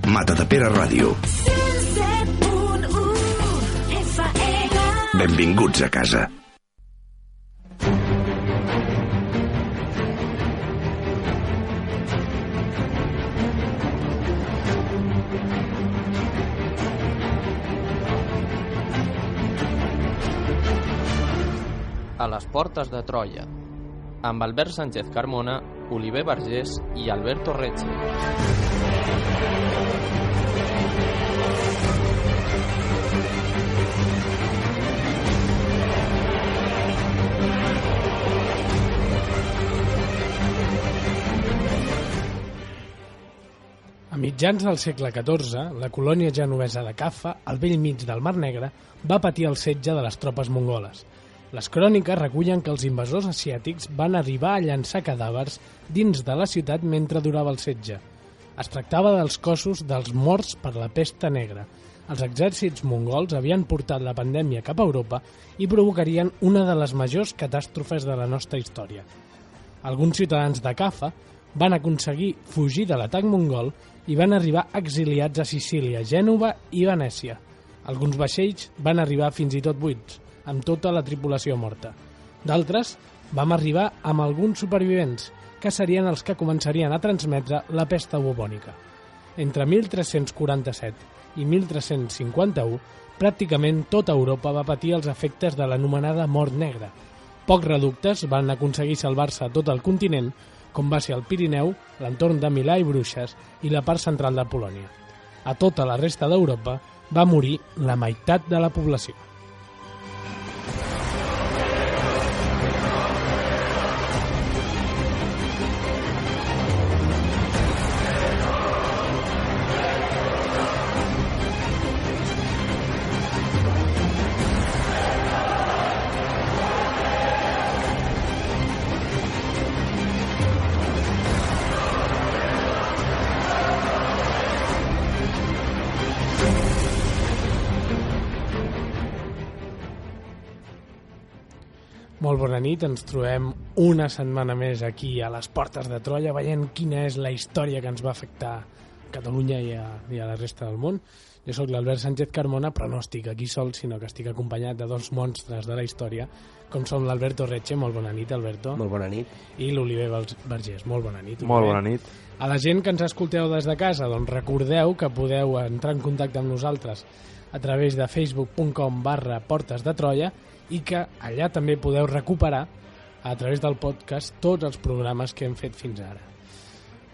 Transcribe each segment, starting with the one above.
Matadepera Ràdio. Benvinguts a casa. A les portes de Troia, amb Albert Sánchez Carmona, Oliver Vergés i Alberto Recce. A mitjans del segle XIV, la colònia genovesa de Caffa, al bell mig del Mar Negre, va patir el setge de les tropes mongoles. Les cròniques recullen que els invasors asiàtics van arribar a llançar cadàvers dins de la ciutat mentre durava el setge. Es tractava dels cossos dels morts per la pesta negra. Els exèrcits mongols havien portat la pandèmia cap a Europa i provocarien una de les majors catàstrofes de la nostra història. Alguns ciutadans de Caffa van aconseguir fugir de l'atac mongol i van arribar exiliats a Sicília, Gènova i Venècia. Alguns vaixells van arribar fins i tot buits, amb tota la tripulació morta. D'altres vam arribar amb alguns supervivents, que serien els que començarien a transmetre la pesta bubònica. Entre 1347 i 1351, pràcticament tota Europa va patir els efectes de l'anomenada Mort Negra. Pocs reductes van aconseguir salvar-se a tot el continent, com va ser el Pirineu, l'entorn de Milà i Bruixes i la part central de Polònia. A tota la resta d'Europa va morir la meitat de la població. Molt bona nit, ens trobem una setmana més aquí a les portes de Troia veient quina és la història que ens va afectar a Catalunya i a la resta del món. Jo sóc l'Albert Sánchez Carmona, però no estic aquí sol, sinó que estic acompanyat de dos monstres de la història, com som l'Alberto Recce. Molt bona nit, Alberto. Molt bona nit. I l'Oliver Vergés. Molt bona nit. Oliver. Molt bona nit. A la gent que ens escolteu des de casa, doncs recordeu que podeu entrar en contacte amb nosaltres a través de facebook.com/Portes de Troia i que allà també podeu recuperar a través del podcast tots els programes que hem fet fins ara.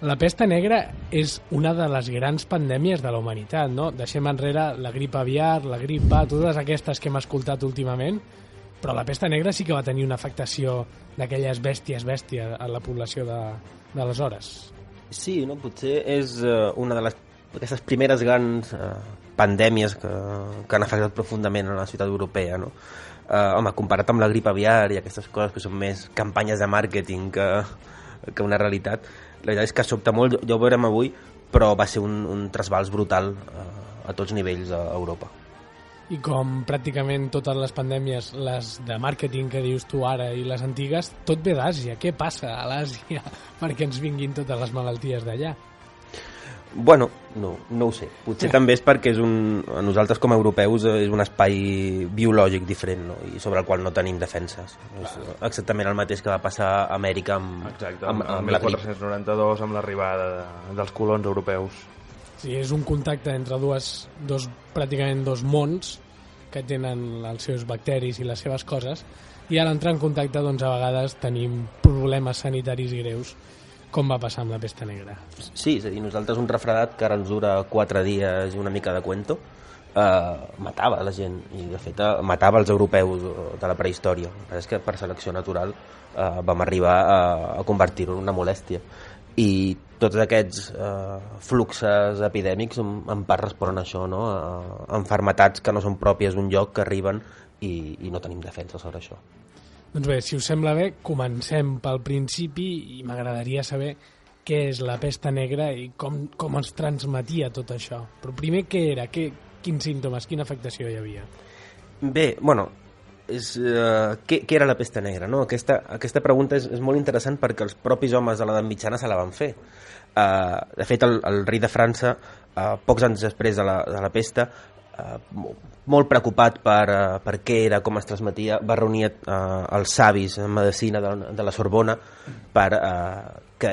La pesta negra és una de les grans pandèmies de la humanitat, no? Deixem enrere la grip aviar, la grip A, totes aquestes que hem escoltat últimament, però la pesta negra sí que va tenir una afectació d'aquelles bèstia a la població d'aleshores. Sí, no? Potser és una d'aquestes primeres grans pandèmies que han afectat profundament a la ciutat europea, no? Home, comparat amb la grip aviar i aquestes coses que són més campanyes de màrqueting que una realitat, la veritat és que sobta molt, ja ho veurem avui, però va ser un trasbals brutal a tots nivells a Europa. I com pràcticament totes les pandèmies, les de màrqueting que dius tu ara i les antigues, tot ve d'Àsia. Què passa a l'Àsia perquè ens vinguin totes les malalties d'allà? Bueno, no ho sé. Potser també és perquè a nosaltres com a europeus és un espai biològic diferent, no? I sobre el qual no tenim defenses. És exactament el mateix que va passar a Amèrica amb la grip. 1492, amb l'arribada dels colons europeus. Sí, és un contacte entre pràcticament dos mons que tenen els seus bacteris i les seves coses, i a l'entrar en contacte doncs, a vegades tenim problemes sanitaris greus, com va passar amb la pesta negra. Sí, és a dir, nosaltres un refredat que ara ens dura 4 dies i una mica de cuento matava la gent i de fet matava els europeus de la prehistòria. És que per selecció natural vam arribar a convertir-ho en una molèstia i tots aquests fluxes epidèmics en part responen a això, no? A malalties que no són pròpies d'un lloc, que arriben i no tenim defensa sobre això. Doncs bé, si us sembla bé, comencem pel principi i m'agradaria saber què és la pesta negra i com es transmetia tot això. Però primer, què era? Quins símptomes, quina afectació hi havia? Bé, bueno, què era la pesta negra? No? Aquesta pregunta és molt interessant perquè els propis homes de l'edat mitjana se la van fer. De fet, el rei de França, pocs anys després de la pesta, molt preocupat per què era, com es transmetia, va reunir els savis en medicina de la Sorbona per que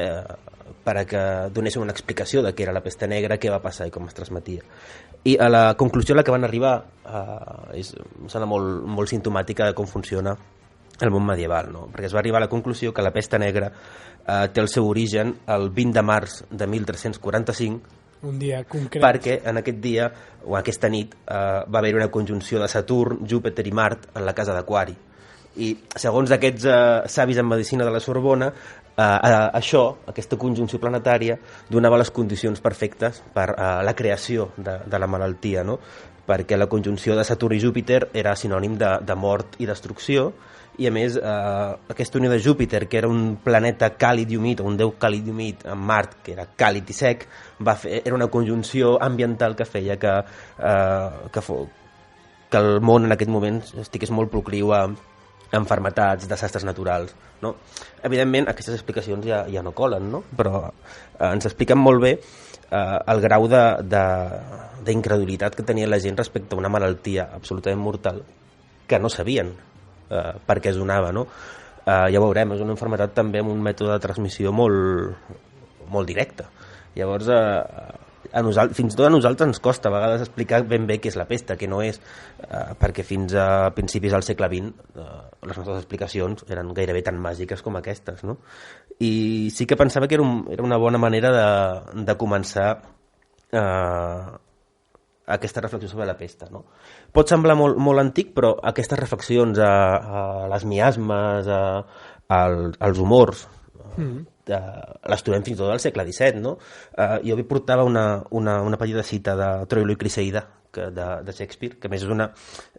donessin una explicació de què era la pesta negra, què va passar i com es transmetia. I a la conclusió a la que van arribar em sembla molt simptomàtica de com funciona el món medieval, no? Perquè es va arribar a la conclusió que la pesta negra té el seu origen el 20 de març de 1345, un dia concret. Perquè en aquest dia, o aquesta nit, va haver una conjunció de Saturn, Júpiter i Mart en la casa d'Aquari. I segons aquests savis en medicina de la Sorbona, aquesta conjunció planetària, donava les condicions perfectes per la creació de la malaltia, no? Perquè la conjunció de Saturn i Júpiter era sinònim de mort i destrucció, i a més aquesta unió de Júpiter, que era un planeta càlid i humit, un déu càlid i humit, amb Mart, que era càlid i sec, era una conjunció ambiental que feia que el món en aquest moment estigués molt procliu a enfermetats, desastres naturals, no? Evidentment aquestes explicacions ja no colen, no? Però ens expliquen molt bé el grau d'incredulitat que tenia la gent respecte a una malaltia absolutament mortal que no sabien per què es donava, no? Ja ho veurem, és una malaltia també amb un mètode de transmissió molt directe. Llavors, fins i tot a nosaltres ens costa a vegades explicar ben bé què és la pesta, què no és, perquè fins a principis del segle XX les nostres explicacions eren gairebé tan màgiques com aquestes, no? I sí que pensava que era una bona manera de començar aquesta reflexió sobre la pesta, no? Pot semblar molt antic, però aquestes reflexions a les miasmes, als humors, les trobem fins i tot al segle XVII, no? Jo avui portava una petita cita de Troilo i Criseida, de Shakespeare, que a més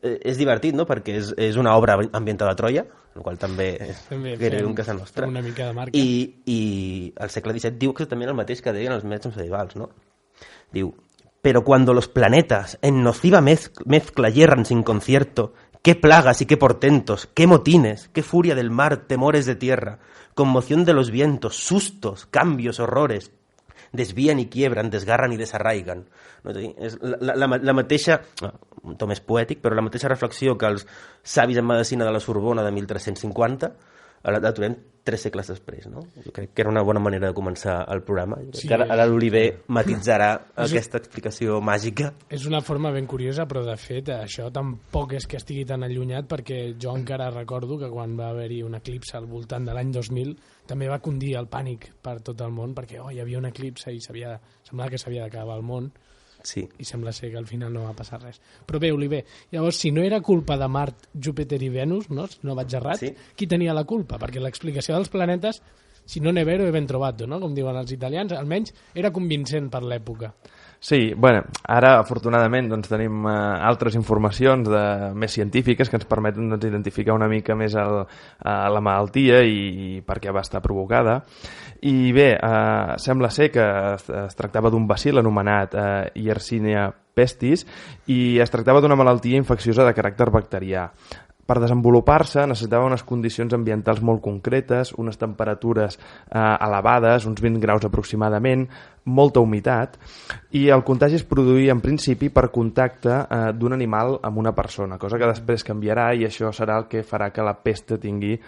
és divertit, no? Perquè és una obra ambientada a Troia, el qual també és gairebé un casa nostra, una mica de marca. I al segle XVII diu exactament el mateix que deien els metges medievals, no? Diu: pero cuando los planetas en nociva mezcla hierran sin concierto, qué plagas y qué portentos, qué motines, qué furia del mar, temores de tierra, conmoción de los vientos, sustos, cambios, horrores, desvían i quiebran, desgarran i desarraigan. No? És la mateixa, un to més poètic, però la mateixa reflexió que els savis en medicina de la Sorbona de 1350 la trobem 3 segles després, no? Jo crec que era una bona manera de començar el programa. Sí, ara l'Oliver matitzarà aquesta explicació màgica. És una forma ben curiosa, però de fet això tampoc és que estigui tan allunyat, perquè jo encara recordo que quan va haver-hi un eclipse al voltant de l'any 2000 també va condir el pànic per tot el món, perquè hi havia un eclipse i semblava que s'havia d'acabar el món. Sí. I sembla ser que al final no va passar res. Però bé, Oliver, llavors, si no era culpa de Mart, Júpiter i Venus, no vaig errat, sí. Qui tenia la culpa? Perquè l'explicació dels planetes, si no ne vero, he ben trovato, no? Com diuen els italians, almenys era convincent per l'època. Sí, bueno, ara afortunadament doncs, tenim altres informacions més científiques que ens permeten identificar una mica més la malaltia i per què va estar provocada. I bé, sembla ser que es tractava d'un bacil anomenat Yersinia pestis i es tractava d'una malaltia infecciosa de caràcter bacterià. Per desenvolupar-se necessitava unes condicions ambientals molt concretes, unes temperatures elevades, uns 20 graus aproximadament, molta humitat, i el contagi es produïa en principi per contacte d'un animal amb una persona, cosa que després canviarà i això serà el que farà que la pesta tingui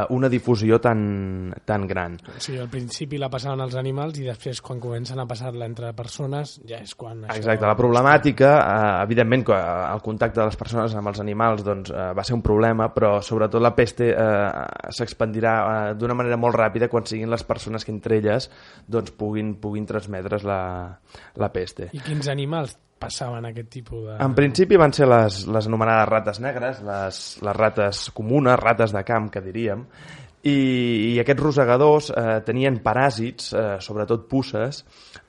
una difusió tan gran. Sí, al principi la passaven als animals i després quan comencen a passar-la entre persones ja és quan... Exacte, la problemàtica, evidentment que el contacte de les persones amb els animals doncs, va ser un problema, però sobretot la peste s'expandirà d'una manera molt ràpida quan siguin les persones que entre elles doncs, puguin transmetre's la peste. I quins animals passaven aquest tipus de... En principi van ser les anomenades rates negres, les rates comunes, rates de camp, que diríem, i aquests rosegadors tenien paràsits, sobretot puces,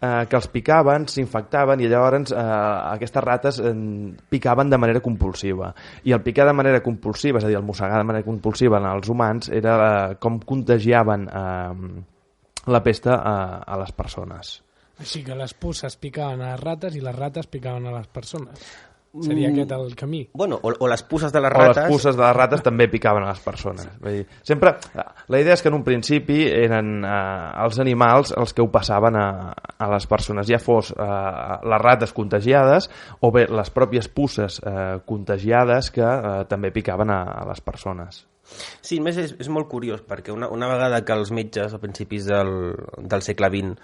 que els picaven, s'infectaven i llavors aquestes rates picaven de manera compulsiva. I el picar de manera compulsiva, és a dir, el mossegar de manera compulsiva en els humans, era com contagiaven la pesta a les persones. Així que les puces picaven a les rates i les rates picaven a les persones. Seria aquest el camí. Bueno, o les puces de les O rates... les puces de les rates també picaven a les persones. Vull dir, sempre, la idea és que en un principi eren els animals els que ho passaven a les persones, ja fos les rates contagiades o bé les pròpies puces contagiades que també picaven a les persones. Sí, a més és molt curiós, perquè una vegada que els metges, a principis del segle XX,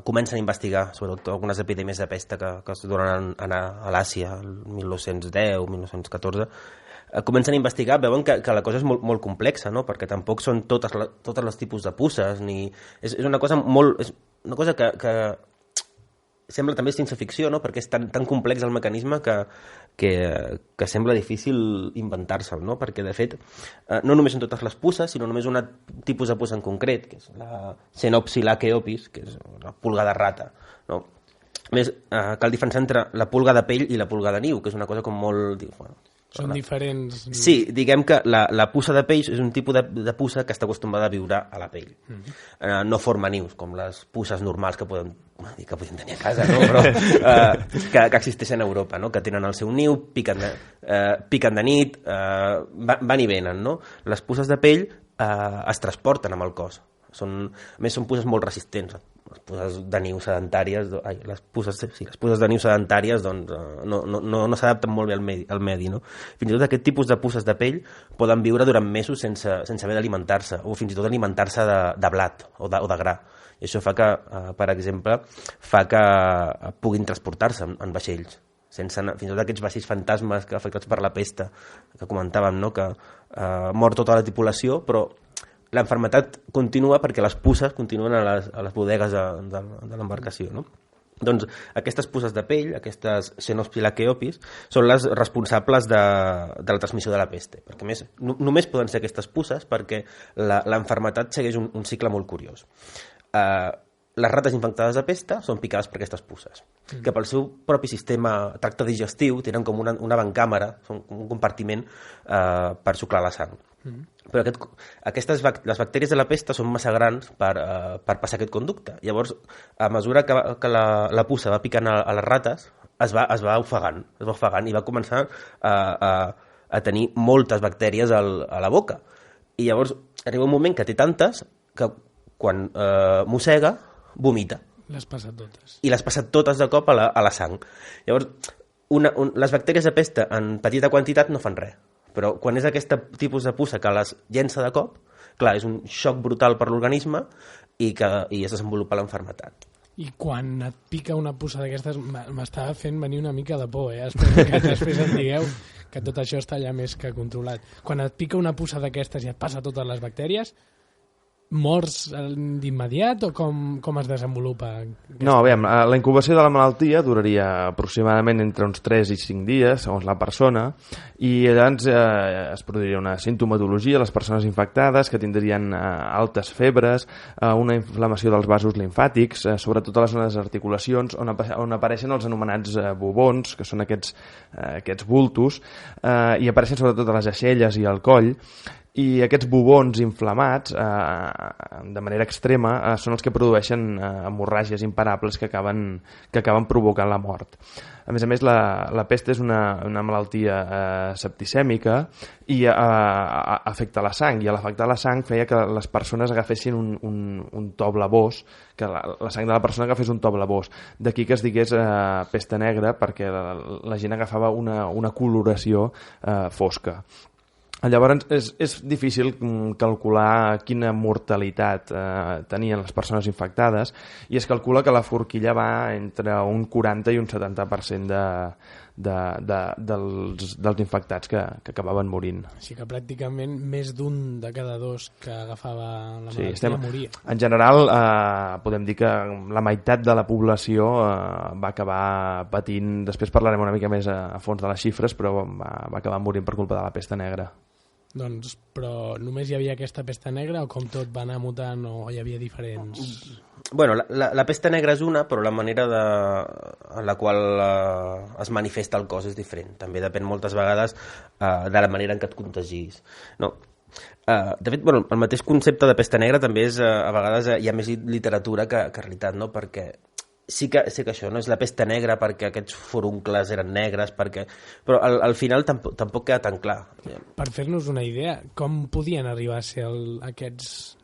comencen a investigar, sobretot algunes epidèmies de pesta que es donen a l'Àsia, el 1910, 1914, comencen a investigar, veuen que la cosa és molt, molt complexa, no? Perquè tampoc són totes els tipus de puces, és una cosa molt... És una cosa que sembla també ciència ficció, no? Perquè és tan complex el mecanisme que sembla difícil inventar-se'l, no? Perquè, de fet, no només són totes les puces, sinó només un tipus de puça en concret, que és la Xenopsila keopis, que és la pulga de rata, no? A més, cal diferenciar entre la pulga de pell i la pulga de niu, que és una cosa com molt... Són diferents... Sí, diguem que la puça de peix és un tipus de puça que està acostumada a viure a la pell. No forma nius, com les puces normals que podem tenir a casa, no? Però que existeixen a Europa, no? Que tenen el seu niu, piquen de nit, van i venen, no? Les puces de pell es transporten amb el cos. A més, són puces molt resistents. Les puces de niu sedentàries, les puces de niu sedentàries doncs, no s'adapten molt bé al medi, no? Fins i tot aquest tipus de puces de pell poden viure durant mesos sense haver d'alimentar-se, o fins i tot alimentar-se de blat o de gra. I això fa que, per exemple, puguin transportar-se en vaixells, fins i tot aquests vaixells fantasmes afectats per la pesta que comentàvem, no? Que mor tota la tripulació, però l'enfermetat continua perquè les puces continuen a les bodegues de l'embarcació, no? Doncs aquestes puces de pell, aquestes Xenopsila keopis, són les responsables de la transmissió de la pesta. Perquè, a més, només poden ser aquestes puces perquè l'enfermetat segueix un cicle molt curiós. Les rates infectades de pesta són picades per aquestes puces, que pel seu propi sistema tracte digestiu tenen com una bancàmera, un compartiment per suclar la sang. Però les bactèries de la pesta són massa grans per passar aquest conducte. Llavors, a mesura que la puça va picant a les rates, es va ofegant i va començar a tenir moltes bactèries a la boca. I llavors arriba un moment que té tantes que quan mossega, vomita. Les passa totes. I les passa totes de cop a la sang. Llavors, les bactèries de pesta en petita quantitat no fan res. Però quan és aquest tipus de puça que les llença de cop, clar, és un xoc brutal per l'organisme i es desenvolupa l'enfermetat. I quan et pica una puça d'aquestes, m'estava fent venir una mica de por, Espero que després em digueu que tot això està ja més que controlat. Quan et pica una puça d'aquestes i et passa totes les bactèries, mors d'immediat o com es desenvolupa? No, aviam, la incubació de la malaltia duraria aproximadament entre uns 3 i 5 dies, segons la persona, i llavors es produiria una sintomatologia a les persones infectades que tindrien altes febres, una inflamació dels vasos limfàtics, sobretot a les zones articulacions, on apareixen els anomenats bubons, que són aquests bultos, i apareixen sobretot a les aixelles i al coll. I aquests bubons inflamats, de manera extrema, són els que produeixen hemorràgies imparables que acaben provocant la mort. A més, la pesta és una malaltia septicèmica i afecta la sang, i a l'afectar la sang feia que les persones agafessin un to blavós, que la sang de la persona agafés un to blavós. D'aquí que es digués pesta negra, perquè la gent agafava una coloració fosca. Llavors és difícil calcular quina mortalitat tenien les persones infectades, i es calcula que la forquilla va entre un 40 i un 70% dels infectats que acabaven morint. Així que pràcticament més d'un de cada dos que agafava la malaltia moria. En general, podem dir que la meitat de la població va acabar patint, després parlarem una mica més a fons de les xifres, però va acabar morint per culpa de la pesta negra. Doncs, però només hi havia aquesta pesta negra o com tot va anar mutant o hi havia diferents... Bueno, la pesta negra és una, però la manera en la qual es manifesta el cos és diferent. També depèn moltes vegades de la manera en què et contagis. No? De fet, bueno, el mateix concepte de pesta negra també és, a vegades hi ha més literatura que realitat, no? Perquè sí que això no és la pesta negra perquè aquests foruncles eren negres, però al final tampoc queda tan clar. Per fer-nos una idea, com podien arribar a ser aquests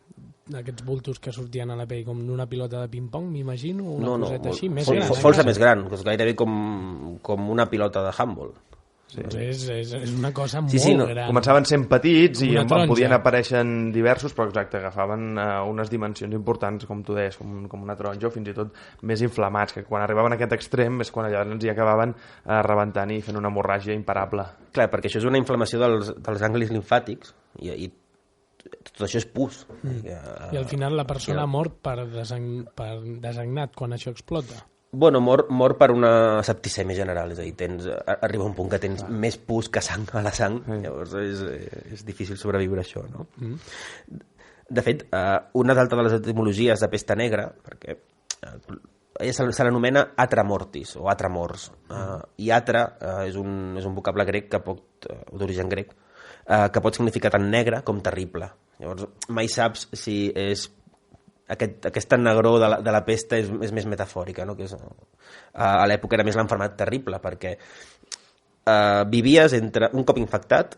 bultos que sortien a la pell, com d'una pilota de ping-pong, m'imagino, una coseta així, més gran. Força més gran, és gairebé com una pilota de handball. Sí. És una cosa molt gran. Començaven sent petits i podien aparèixer diversos, però exacte, agafaven unes dimensions importants, com tu deies, com una taronja, o fins i tot més inflamats, que quan arribaven a aquest extrem és quan llavors hi acabaven rebentant i fent una hemorràgia imparable. Clar, perquè això és una inflamació dels ganglis limfàtics i tot això és pus. I al final la persona mor per desagnat quan això explota. Bueno, mor per una septicèmia general, és a dir, arriba un punt que tens més pus que sang a la sang, llavors és difícil sobreviure això, no? De fet, una d'altres de les etimologies de pesta negra, perquè se l'anomena atra mortis o atra mors, i atra és un vocable grec d'origen grec que pot significar tant negre com terrible. Llavors mai saps si és aquesta negror de la pesta és més metafòrica, no? Que a l'època era més l'enfermat terrible, perquè vivies entre un cop infectat,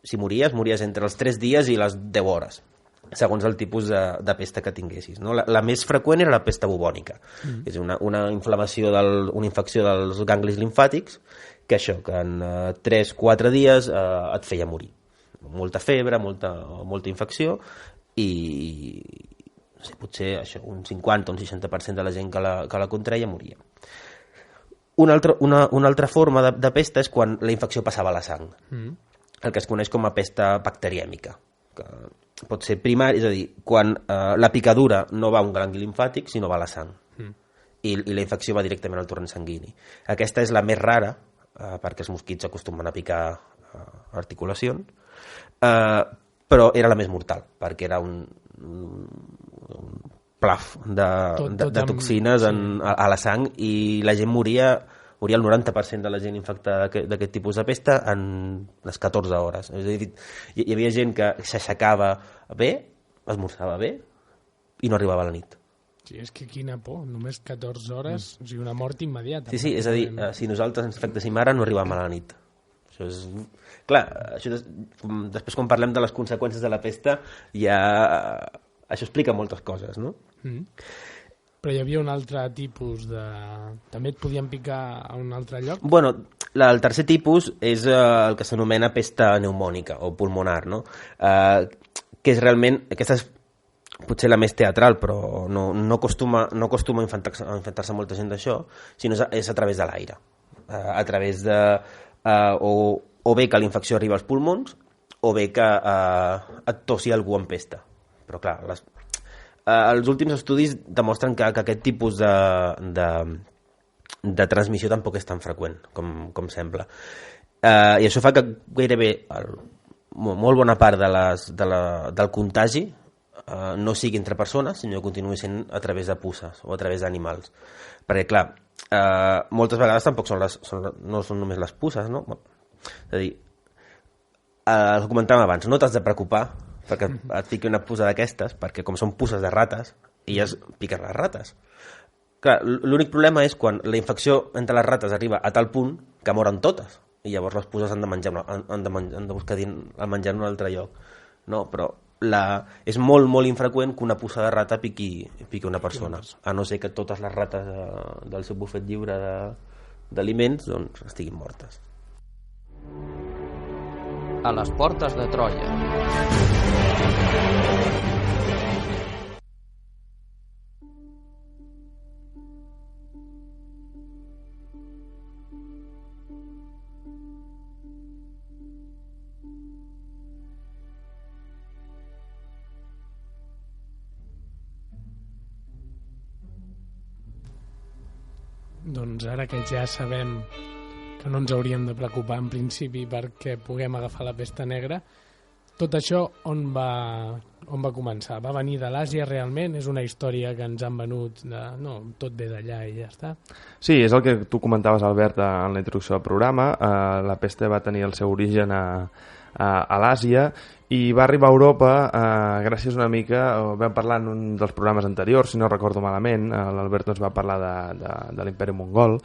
si mories entre els 3 dies i les 10 hores, segons el tipus de pesta que tinguessis, no? La més freqüent era la pesta bubònica, és una inflamació, una infecció dels ganglis limfàtics, que en 3-4 dies et feia morir. Molta febre, molta infecció, i no sé, potser això, un 50 o un 60% de la gent que la contraia moria. Una altra forma de pesta és quan la infecció passava a la sang, el que es coneix com a pesta bacterièmica, que pot ser primària, és a dir, quan la picadura no va a un gangli limfàtic sinó va a la sang, i la infecció va directament al torrent sanguini. Aquesta és la més rara, perquè els mosquits acostumen a picar articulacions, però era la més mortal, perquè era un plaf de toxines a la sang, i la gent moria el 90% de la gent infectada d'aquest tipus de pesta en les 14 hores. És a dir, hi havia gent que s'aixecava bé, esmorzava bé, i no arribava a la nit. Sí, és que quina por, només 14 hores, o sigui, una mort immediata. Sí, és a dir, si nosaltres ens infectéssim ara no arribàvem a la nit. Això és... Clar, després quan parlem de les conseqüències de la pesta, això explica moltes coses, no? Però hi havia un altre tipus de... També et podien picar a un altre lloc? Bueno, el tercer tipus és el que s'anomena pesta pneumònica o pulmonar, no? Que és realment... Aquesta és potser la més teatral, però no acostuma a infectar-se molta gent d'això, sinó és a través de l'aire. A través de... o bé que la infecció arriba als pulmons, o bé que et tossi algú amb pesta. Però clar, els últims estudis demostren que aquest tipus de transmissió tampoc és tan freqüent com sembla. I això fa que gairebé molt bona part del contagi no sigui entre persones, sinó que continuï sent a través de puces o a través d'animals. Perquè, clar, moltes vegades tampoc no són només les puces, no? És a dir, el que comentàvem abans, no t'has de preocupar perquè et fiqui una puça d'aquestes, perquè com són puces de rates, elles piquen les rates. Clar, l'únic problema és quan la infecció entre les rates arriba a tal punt que moren totes, i llavors les puces han de buscar el menjar en un altre lloc. No, però és molt, molt infreqüent que una puça de rata piqui una persona, a no ser que totes les rates del seu bufet lliure d'aliments doncs estiguin mortes. A les portes de Troia. Doncs ara que ja sabem que no ens hauríem de preocupar en principi perquè puguem agafar la pesta negra, tot això on va començar? Va venir de l'Àsia realment? És una història que ens han venut no, tot ve d'allà i ja està? Sí, és el que tu comentaves, Albert, en la introducció del programa. La pesta va tenir el seu origen a a l'Àsia, i va arribar a Europa gràcies una mica, vam parlar en un dels programes anteriors, si no recordo malament, l'Alberto ens va parlar de l'imperi mongol.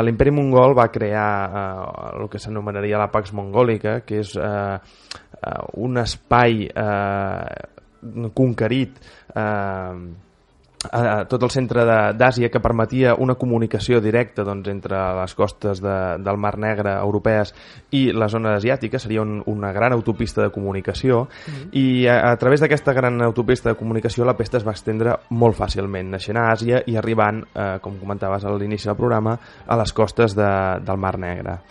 L'imperi mongol va crear el que s'anomenaria la Pax Mongòlica, que és un espai conquerit a tot el centre d'Àsia, que permetia una comunicació directa entre les costes del Mar Negre europees i la zona asiàtica. Seria una gran autopista de comunicació, i a través d'aquesta gran autopista de comunicació la pesta es va estendre molt fàcilment, naixent a Àsia i arribant, com comentaves a l'inici del programa, a les costes del Mar Negre.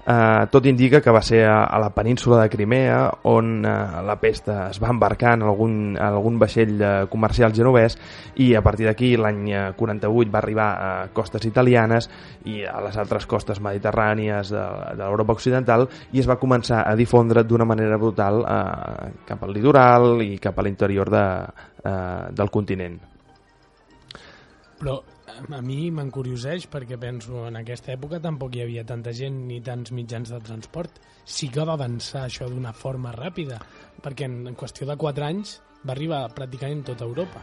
Tot indica que va ser a la península de Crimea on la pesta es va embarcar en algun vaixell comercial genovès, i a partir d'aquí l'any 48 va arribar a costes italianes i a les altres costes mediterrànies de l'Europa occidental, i es va començar a difondre d'una manera brutal cap al litoral i cap a l'interior del continent. Però a mi m'encurioseix, perquè penso en aquesta època tampoc hi havia tanta gent ni tants mitjans de transport. Sí que va avançar això d'una forma ràpida, perquè en qüestió de 4 anys va arribar pràcticament tota Europa.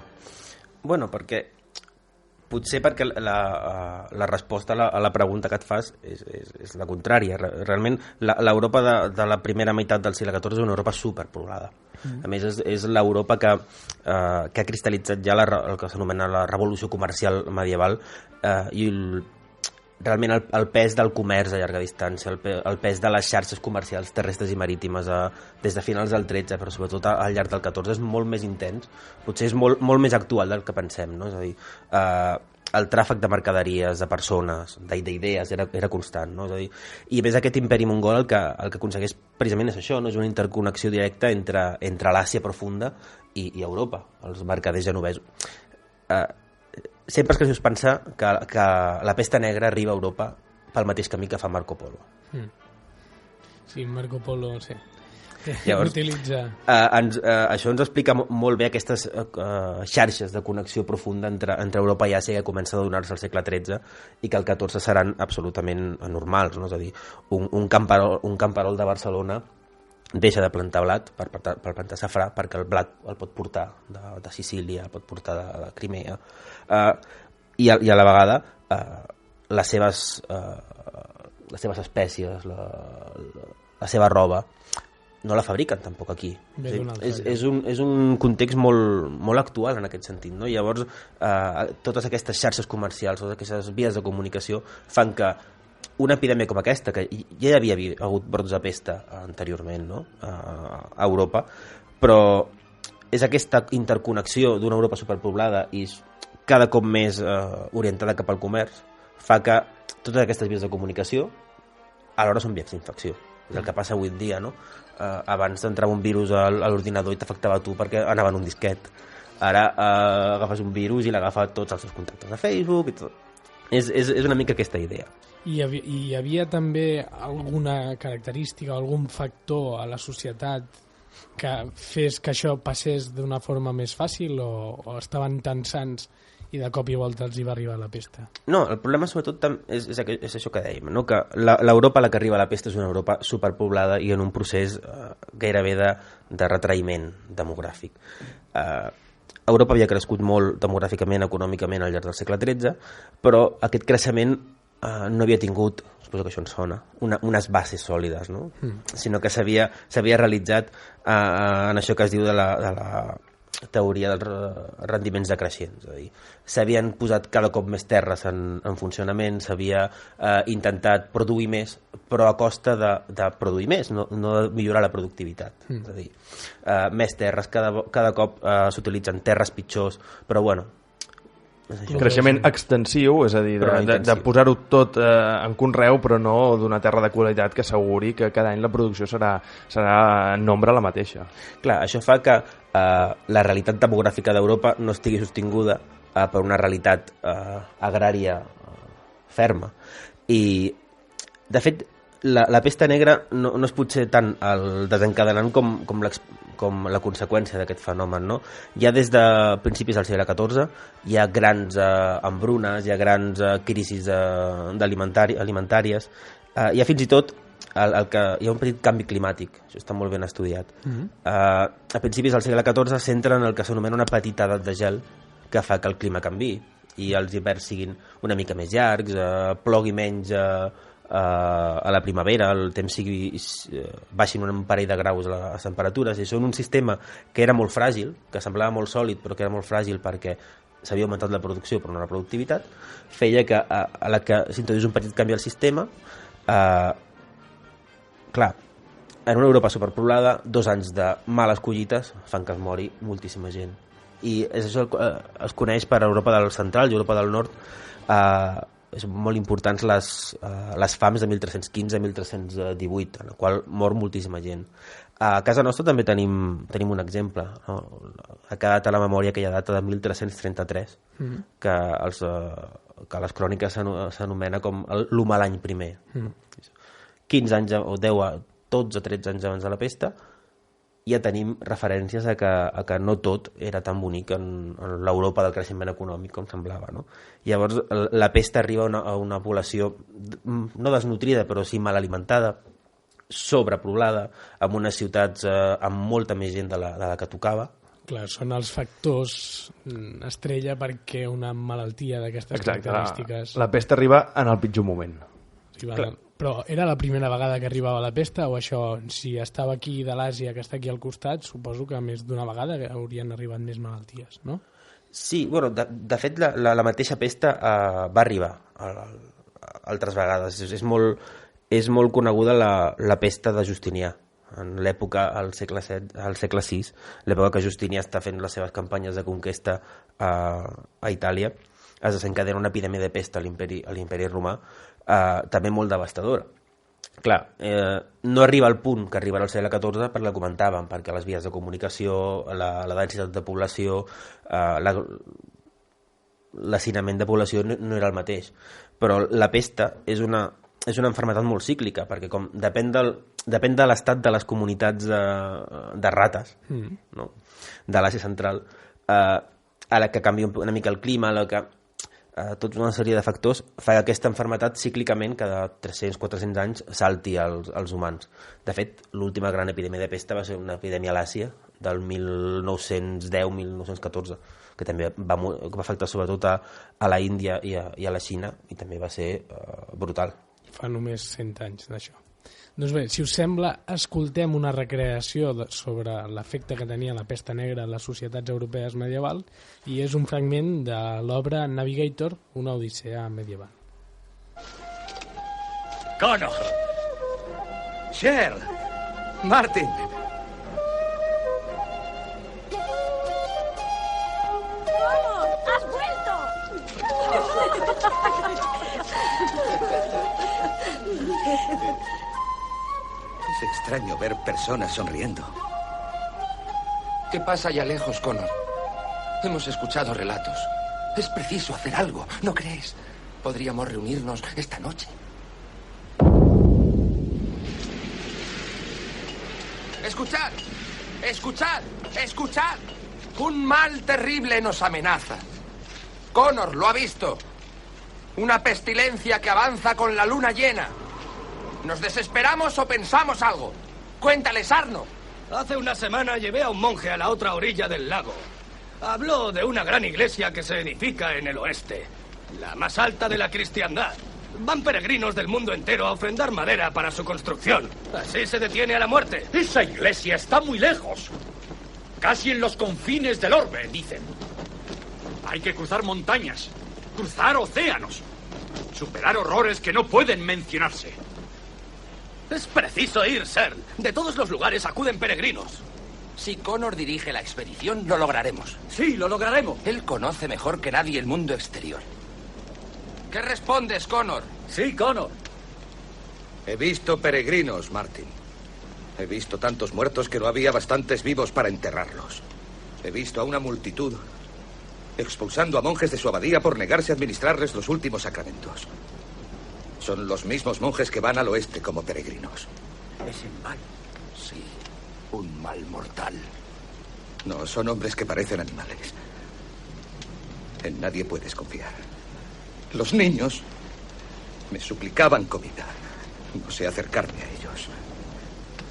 Bueno, potser perquè la resposta a la pregunta que et fas és la contrària. Realment l'Europa de la primera meitat del segle XIV és una Europa superpoblada. A més, és l'Europa que ha cristal·litzat ja el que s'anomena la revolució comercial medieval, i realment el pes del comerç a llarga distància, el pes de les xarxes comercials terrestres i marítimes des de finals del XIII, però sobretot al llarg del XIV, és molt més intens, potser és molt més actual del que pensem, no? És a dir, el tràfic de mercaderies, de persones, d'idees era constant, no? És a dir, i a més aquest imperi mongol el que aconsegueix precisament és això, no? És una interconnexió directa entre l'Àsia profunda i Europa, els mercaders genovesos. Sempre és graciós pensar que la pesta negra arriba a Europa pel mateix camí que fa Marco Polo. Sí, Marco Polo, sí. Llavors, utilitza... això ens explica molt bé aquestes xarxes de connexió profunda entre Europa i Àsia que comença a donar-se al segle XIII i que al XIV seran absolutament anormals, no? És a dir, un camperol de Barcelona deixa de plantar blat per plantar safrà, perquè el blat el pot portar de Sicília, el pot portar de Crimea, i a la vegada les seves espècies, la seva roba no la fabriquen tampoc aquí. És un context molt actual en aquest sentit, no? Llavors totes aquestes xarxes comercials, totes aquestes vies de comunicació fan que una epidèmia com aquesta, que ja hi havia hagut brots de pesta anteriorment, no? A Europa, però és aquesta interconnexió d'una Europa superpoblada i cada cop més orientada cap al comerç, fa que totes aquestes vies de comunicació alhora són vies d'infecció. És el que passa avui en dia, no? Abans entrava un virus a l'ordinador i t'afectava a tu perquè anava en un disquet. Ara agafes un virus i l'agafa tots els seus contactes de Facebook i tot. És una mica aquesta idea. I hi havia també alguna característica, algun factor a la societat que fes que això passés d'una forma més fàcil, o estaven tan sans i de cop i volta els hi va arribar la pesta? No, el problema sobretot és això que dèiem, no? Que l'Europa a la que arriba la pesta és una Europa superpoblada i en un procés gairebé de retraïment demogràfic. Europa havia crescut molt demogràficament, econòmicament al llarg del segle XIII, però aquest creixement no havia tingut, suposo que això ens sona, unes bases sòlides, no? Sinó que s'havia realitzat en això que es diu de la teoria dels rendiments decreixents. És a dir, s'havien posat cada cop més terres en funcionament, s'havia intentat produir més, però a costa de produir més, no de millorar la productivitat. És a dir, més terres, cada cop s'utilitzen terres pitjors, però bueno, creixement extensiu, és a dir, de posar-ho tot en conreu, però no d'una terra de qualitat que asseguri que cada any la producció serà en nombre la mateixa. Clar, això fa que la realitat demogràfica d'Europa no estigui sostinguda per una realitat agrària ferma. I, de fet, la pesta negra no és potser tant el desencadenant com la conseqüència d'aquest fenomen, no? Ja des de principis del segle XIV hi ha grans hambrunes, hi ha grans crisis alimentàries, hi ha fins i tot hi ha un petit canvi climàtic, això està molt ben estudiat. A principis del segle XIV s'entra en el que s'anomena una petita edat de gel, que fa que el clima canvi i els hiverns siguin una mica més llargs, plogui menys a la primavera, el temps baixin un parell de graus les temperatures, i són un sistema que era molt fràgil, que semblava molt sòlid però que era molt fràgil perquè s'havia augmentat la producció però no la productivitat, feia que a la que s'introduís un petit canvi al sistema, clar, en una Europa superpoblada 2 anys de males collites fan que es mori moltíssima gent, i això es coneix per Europa del Central i Europa del Nord. És molt importants les fams de 1315-1318, en la qual mor moltíssima gent. A casa nostra també tenim un exemple, no? Ha quedat a la memòria aquella data de 1333, que les cròniques s'anomena com l'humà l'any primer. 15 anys o 10 12 o 13 anys abans de la pesta, ja tenim referències a que no tot era tan bonic en l'Europa del creixement econòmic com semblava, no? Llavors la pesta arriba a una població no desnutrida però sí mal alimentada, sobrepoblada, amb unes ciutats amb molta més gent de la que tocava. Clar, són els factors estrella perquè una malaltia d'aquestes característiques... La pesta arriba en el pitjor moment. Però era la primera vegada que arribava la pesta, o això, si estava aquí de l'Àsia, que està aquí al costat, suposo que més d'una vegada haurien arribat més malalties, no? Sí, bueno, de fet la mateixa pesta va arribar altres vegades. És molt coneguda la pesta de Justinià, en l'època, al segle VI, l'època que Justinià està fent les seves campanyes de conquesta a Itàlia, es desencadena una epidèmia de pesta a l'imperi romà, també molt devastadora. Clar, no arriba al punt que arribarà al segle XIV perquè la comentàvem, perquè les vies de comunicació, la densitat de població, l'hacinament de població no era el mateix. Però la pesta és una malaltia molt cíclica, perquè com depèn de l'estat de les comunitats de rates, no? De l'Àsia central, a la que canvia una mica el clima, a la que tota una sèrie de factors fa que aquesta malaltia cíclicament cada 300-400 anys salti als humans. De fet, l'última gran epidèmia de pesta va ser una epidèmia a l'Àsia del 1910-1914, que també va afectar sobretot a la Índia i a la Xina, i també va ser brutal. Fa només 100 anys d'això. Doncs bé, si us sembla, escoltem una recreació sobre l'efecte que tenia la pesta negra a les societats europees medievals, i és un fragment de l'obra Navigator, una odissea medieval. Connor, Cher, Martin. ¡Connor! ¡Has vuelto! Es extraño ver personas sonriendo. ¿Qué pasa allá lejos, Connor? Hemos escuchado relatos. Es preciso hacer algo, ¿no crees? Podríamos reunirnos esta noche. ¡Escuchad! ¡Escuchad! ¡Escuchad! Un mal terrible nos amenaza. Connor lo ha visto. Una pestilencia que avanza con la luna llena. ¿Nos desesperamos o pensamos algo? Cuéntales, Arno. Hace una semana llevé a un monje a la otra orilla del lago. Habló de una gran iglesia que se edifica en el oeste, la más alta de la cristiandad. Van peregrinos del mundo entero a ofrendar madera para su construcción. Así se detiene a la muerte. Esa iglesia está muy lejos. Casi en los confines del orbe, dicen. Hay que cruzar montañas, cruzar océanos, superar horrores que no pueden mencionarse. Es preciso ir, Sir. De todos los lugares acuden peregrinos. Si Connor dirige la expedición, lo lograremos. Sí, lo lograremos. Él conoce mejor que nadie el mundo exterior. ¿Qué respondes, Connor? Sí, Connor. He visto peregrinos, Martin. He visto tantos muertos que no había bastantes vivos para enterrarlos. He visto a una multitud expulsando a monjes de su abadía por negarse a administrarles los últimos sacramentos. Son los mismos monjes que van al oeste como peregrinos. ¿Es el mal? Sí, un mal mortal. No, son hombres que parecen animales. En nadie puedes confiar. Los niños me suplicaban comida. No sé acercarme a ellos.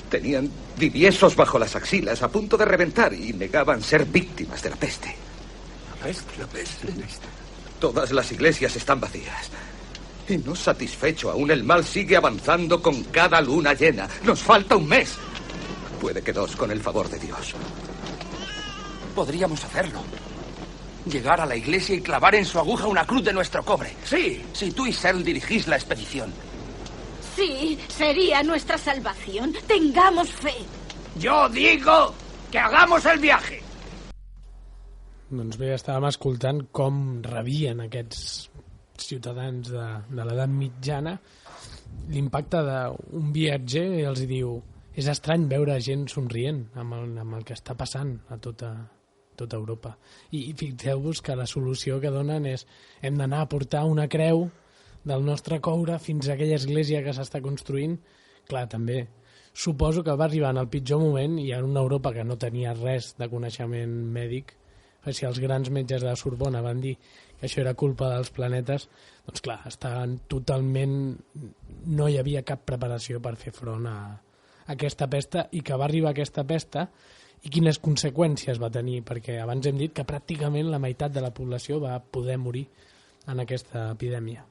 Tenían viviesos bajo las axilas, a punto de reventar, y negaban ser víctimas de la peste. La peste. Todas las iglesias están vacías. Y no satisfecho aún, el mal sigue avanzando con cada luna llena. Nos falta un mes. Puede que 2, con el favor de Dios. Podríamos hacerlo. Llegar a la iglesia y clavar en su aguja una cruz de nuestro cobre. Sí, si tú y Searle dirigís la expedición. Sí, sería nuestra salvación. Tengamos fe. Yo digo que hagamos el viaje. Doncs bé, estàvem escoltant com rebien aquests ciutadans de l'edat mitjana l'impacte d'un viatger i els diu: és estrany veure gent somrient amb el que està passant a tota Europa. I fixeu-vos que la solució que donen és: hem d'anar a portar una creu del nostre coure fins a aquella església que s'està construint. Clar, també suposo que va arribar en el pitjor moment i en una Europa que no tenia res de coneixement mèdic. Si els grans metges de la Sorbona van dir que això era culpa dels planetes, doncs clar, estaven totalment... no hi havia cap preparació per fer front a aquesta pesta, i que va arribar aquesta pesta i quines conseqüències va tenir, perquè abans hem dit que pràcticament la meitat de la població va poder morir en aquesta epidèmia.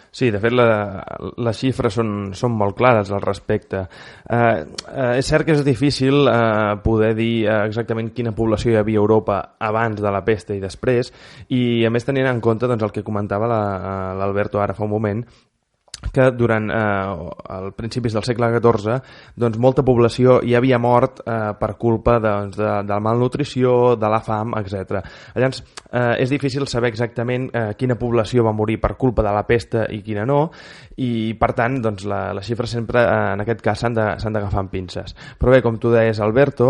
Sí, de fet les xifres són molt clares al respecte. És cert que és difícil poder dir exactament quina població hi havia a Europa abans de la pesta i després, i a més tenint en compte doncs, el que comentava l'Alberto ara fa un moment, que durant els principis del segle XIV doncs, molta població ja havia mort per culpa de la malnutrició, de la fam, etc. Llavors, és difícil saber exactament quina població va morir per culpa de la pesta i quina no, i per tant doncs, les xifres sempre en aquest cas s'han d'agafar amb pinces. Però bé, com tu deies, Albert,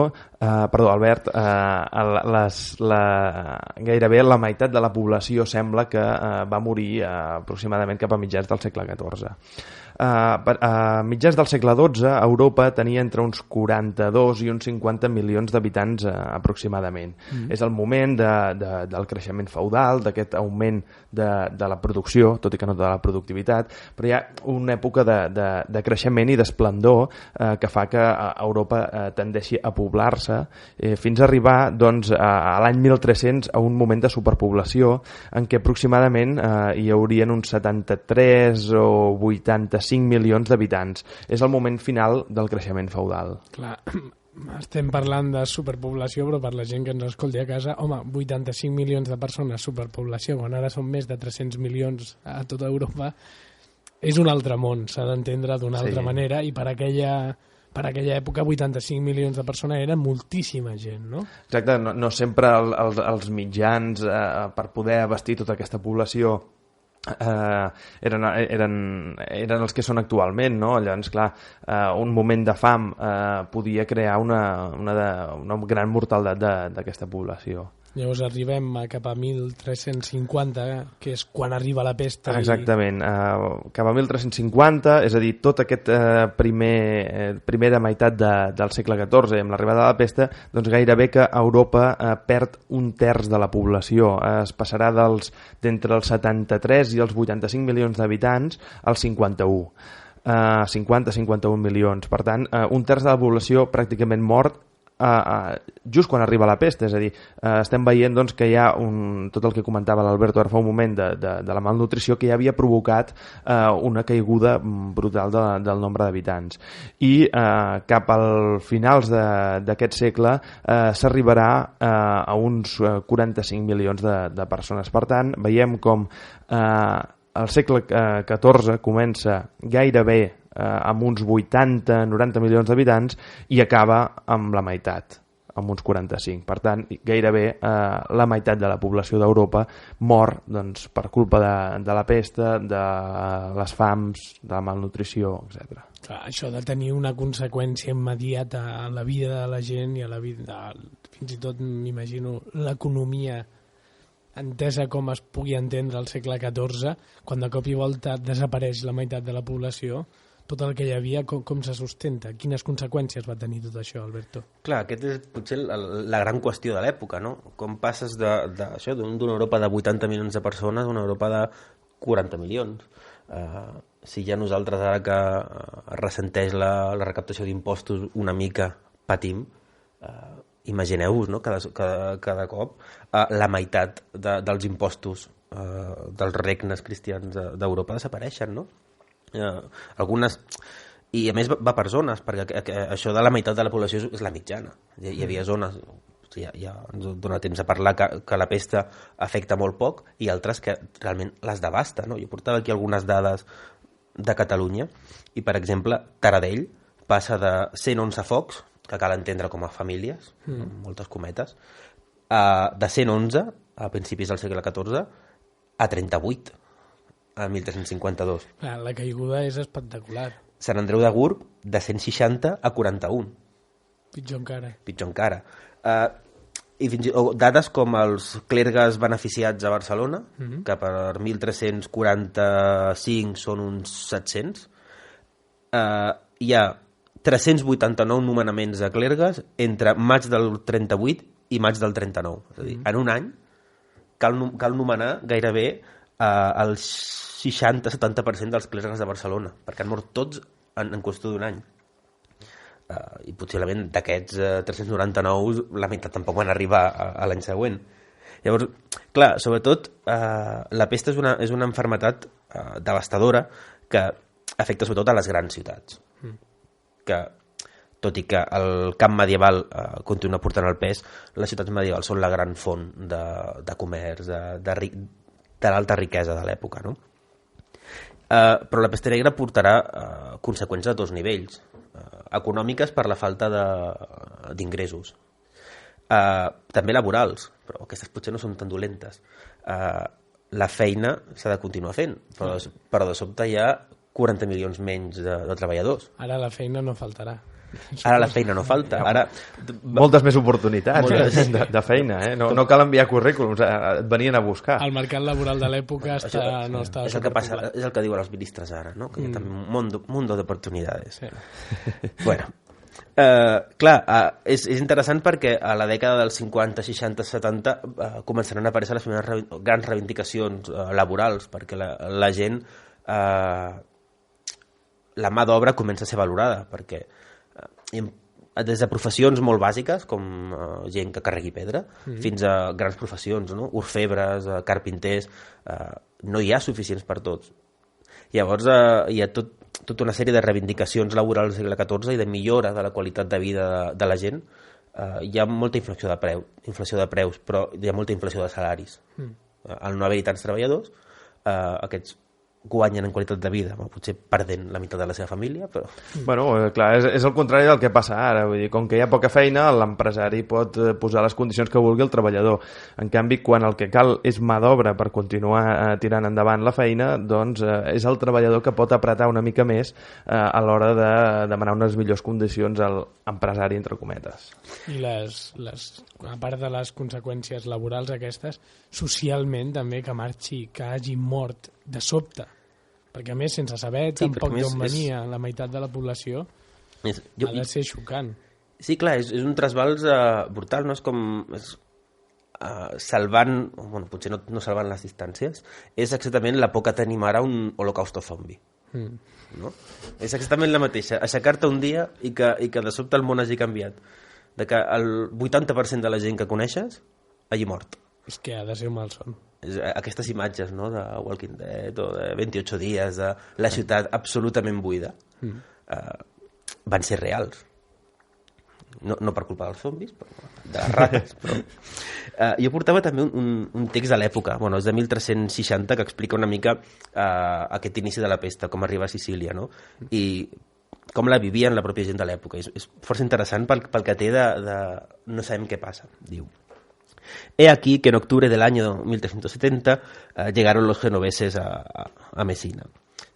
gairebé la meitat de la població sembla que va morir aproximadament cap a mitjans del segle XIV. A mitjans del segle XII, Europa tenia entre uns 42 i uns 50 milions d'habitants aproximadament. És el moment del creixement feudal, d'aquest augment de la producció, tot i que no de la productivitat, però hi ha una època de creixement i d'esplendor que fa que Europa tendeixi a poblar-se fins a arribar doncs, a l'any 1300 a un moment de superpoblació en què aproximadament hi haurien uns 73 o 85 milions d'habitants. És el moment final del creixement feudal. Clar, estem parlant de superpoblació, però per la gent que ens escolti a casa, home, 85 milions de persones, superpoblació, quan ara són més de 300 milions a tota Europa, és un altre món, s'ha d'entendre d'una altra manera, i per aquella època 85 milions de persones era moltíssima gent, no? Exacte, no sempre els mitjans per poder abastir tota aquesta població eren els que són actualment, no? Llavors, clar, un moment de fam podia crear una gran mortaldat d'aquesta població. Llavors arribem cap a 1350, que és quan arriba la pesta. Exactament, cap a 1350, és a dir, tot aquest primera meitat del segle XIV, amb l'arribada de la pesta, doncs gairebé que Europa perd un terç de la població. Es passarà d'entre els 73 i els 85 milions d'habitants als 51. 50-51 milions. Per tant, un terç de la població pràcticament mort just quan arriba la pesta, és a dir, estem veient doncs, que hi ha tot el que comentava l'Alberto ara fa un moment de la malnutrició que ja havia provocat una caiguda brutal del nombre d'habitants, i cap al finals d'aquest segle s'arribarà a uns 45 milions de persones. Per tant, veiem com el segle XIV comença gairebé amb uns 80-90 milions d'habitants i acaba amb la meitat, amb uns 45. Per tant, gairebé la meitat de la població d'Europa mor doncs, per culpa de la pesta, de les fams, de la malnutrició, etc. Clar, això de tenir una conseqüència immediata a la vida de la gent i a la vida, fins i tot m'imagino l'economia entesa com es pugui entendre al segle XIV, quan de cop i volta desapareix la meitat de la població, tot el que hi havia, com se sustenta? Quines conseqüències va tenir tot això, Alberto? Clar, aquest és potser la gran qüestió de l'època, no? Com passes d'una Europa de 80 milions de persones a una Europa de 40 milions. si ja nosaltres ara que ressenteix la recaptació d'impostos una mica patim, imagineu-vos, no? cada cop la meitat dels impostos dels regnes cristians d'Europa desapareixen, no? Algunes... I a més va per zones, perquè això de la meitat de la població és la mitjana. Hi havia zones, ja ens dona temps a parlar, que la pesta afecta molt poc, i altres que realment les devasta, no? Jo portava aquí algunes dades de Catalunya, i per exemple, Taradell passa de 111 focs, que cal entendre com a famílies, amb moltes cometes, de 111 a principis del segle XIV a 38 a 1352. La caiguda és espectacular. Sant Andreu de Gurb, de 160 a 41. Pitjor encara. Pitjor encara. I fins i tot dades com els clergues beneficiats a Barcelona, que per 1345 són uns 700. Hi ha 389 nomenaments de clergues entre maig del 38 i maig del 39. És a dir, en un any cal nomenar gairebé el 60-70% dels clergues de Barcelona, perquè han mort tots en qüestió d'un any. I possiblement d'aquests 399 la meitat tampoc van arribar a l'any següent. Llavors, clar, sobretot la pesta és una malaltia devastadora que afecta sobretot a les grans ciutats, que tot i que el camp medieval continua portant el pes, les ciutats medievals són la gran font de comerç, de l'alta riquesa de l'època, no? Però la pesta negra portarà conseqüències a dos nivells. Econòmiques per la falta d'ingressos, també laborals, però aquestes potser no són tan dolentes. La feina s'ha de continuar fent, però de sobte hi ha 40 milions menys de treballadors. Ara la feina no faltarà. Ara la feina no falta. Moltes més oportunitats de feina, no cal enviar currículums, et venien a buscar. El mercat laboral de l'època no està és el que passa, és el que diuen els ministres ara, no? Que hi ha també un mundo d'oportunitats. Sí. Bueno, clar, és interessant perquè a la dècada dels 50, 60, 70 començaran a aparèixer les primeres grans reivindicacions laborals, perquè la gent, la mà d'obra comença a ser valorada, perquè des de professions molt bàsiques com gent que carregui pedra fins a grans professions, no? Orfebres, carpinters, no hi ha suficients per tots. Llavors hi ha tota una sèrie de reivindicacions laborals del segle XIV i de millora de la qualitat de vida de la gent. Hi ha molta inflació de preus, però hi ha molta inflació de salaris. Al no haver-hi tants treballadors, aquests guanyen en qualitat de vida, potser perdent la meitat de la seva família, però... Bueno, clar, és el contrari del que passa ara, vull dir, com que hi ha poca feina, l'empresari pot posar les condicions que vulgui el treballador. En canvi, quan el que cal és mà d'obra per continuar tirant endavant la feina, doncs és el treballador que pot apretar una mica més a l'hora de demanar unes millors condicions al empresari, entre cometes. I a part de les conseqüències laborals aquestes, socialment també que marxi, que hagi mort de sobte, perquè a més sense saber tampoc d'on venia la meitat de la població, ha de ser xocant. Sí, clar, és un trasbals brutal, no? És com salvant, bueno, potser no salvant les distàncies, és exactament la por que tenim ara un holocausto zombi. No? És exactament la mateixa, aixecar-te un dia i que de sobte el món hagi canviat, de que el 80% de la gent que coneixes hagi mort. És que ha de ser un malson. Aquestes imatges, no?, de Walking Dead o de 28 dies, de la ciutat absolutament buida, van ser reals. No per culpa dels zombis, però de les rates. Però... jo portava també un text de l'època, bueno, és de 1360, que explica una mica aquest inici de la pesta, com arriba a Sicília, no? I com la vivien la pròpia gent de l'època. És força interessant pel que té de no sabem què passa, diu. He aquí que en octubre del año 1370 llegaron los genoveses a Mesina.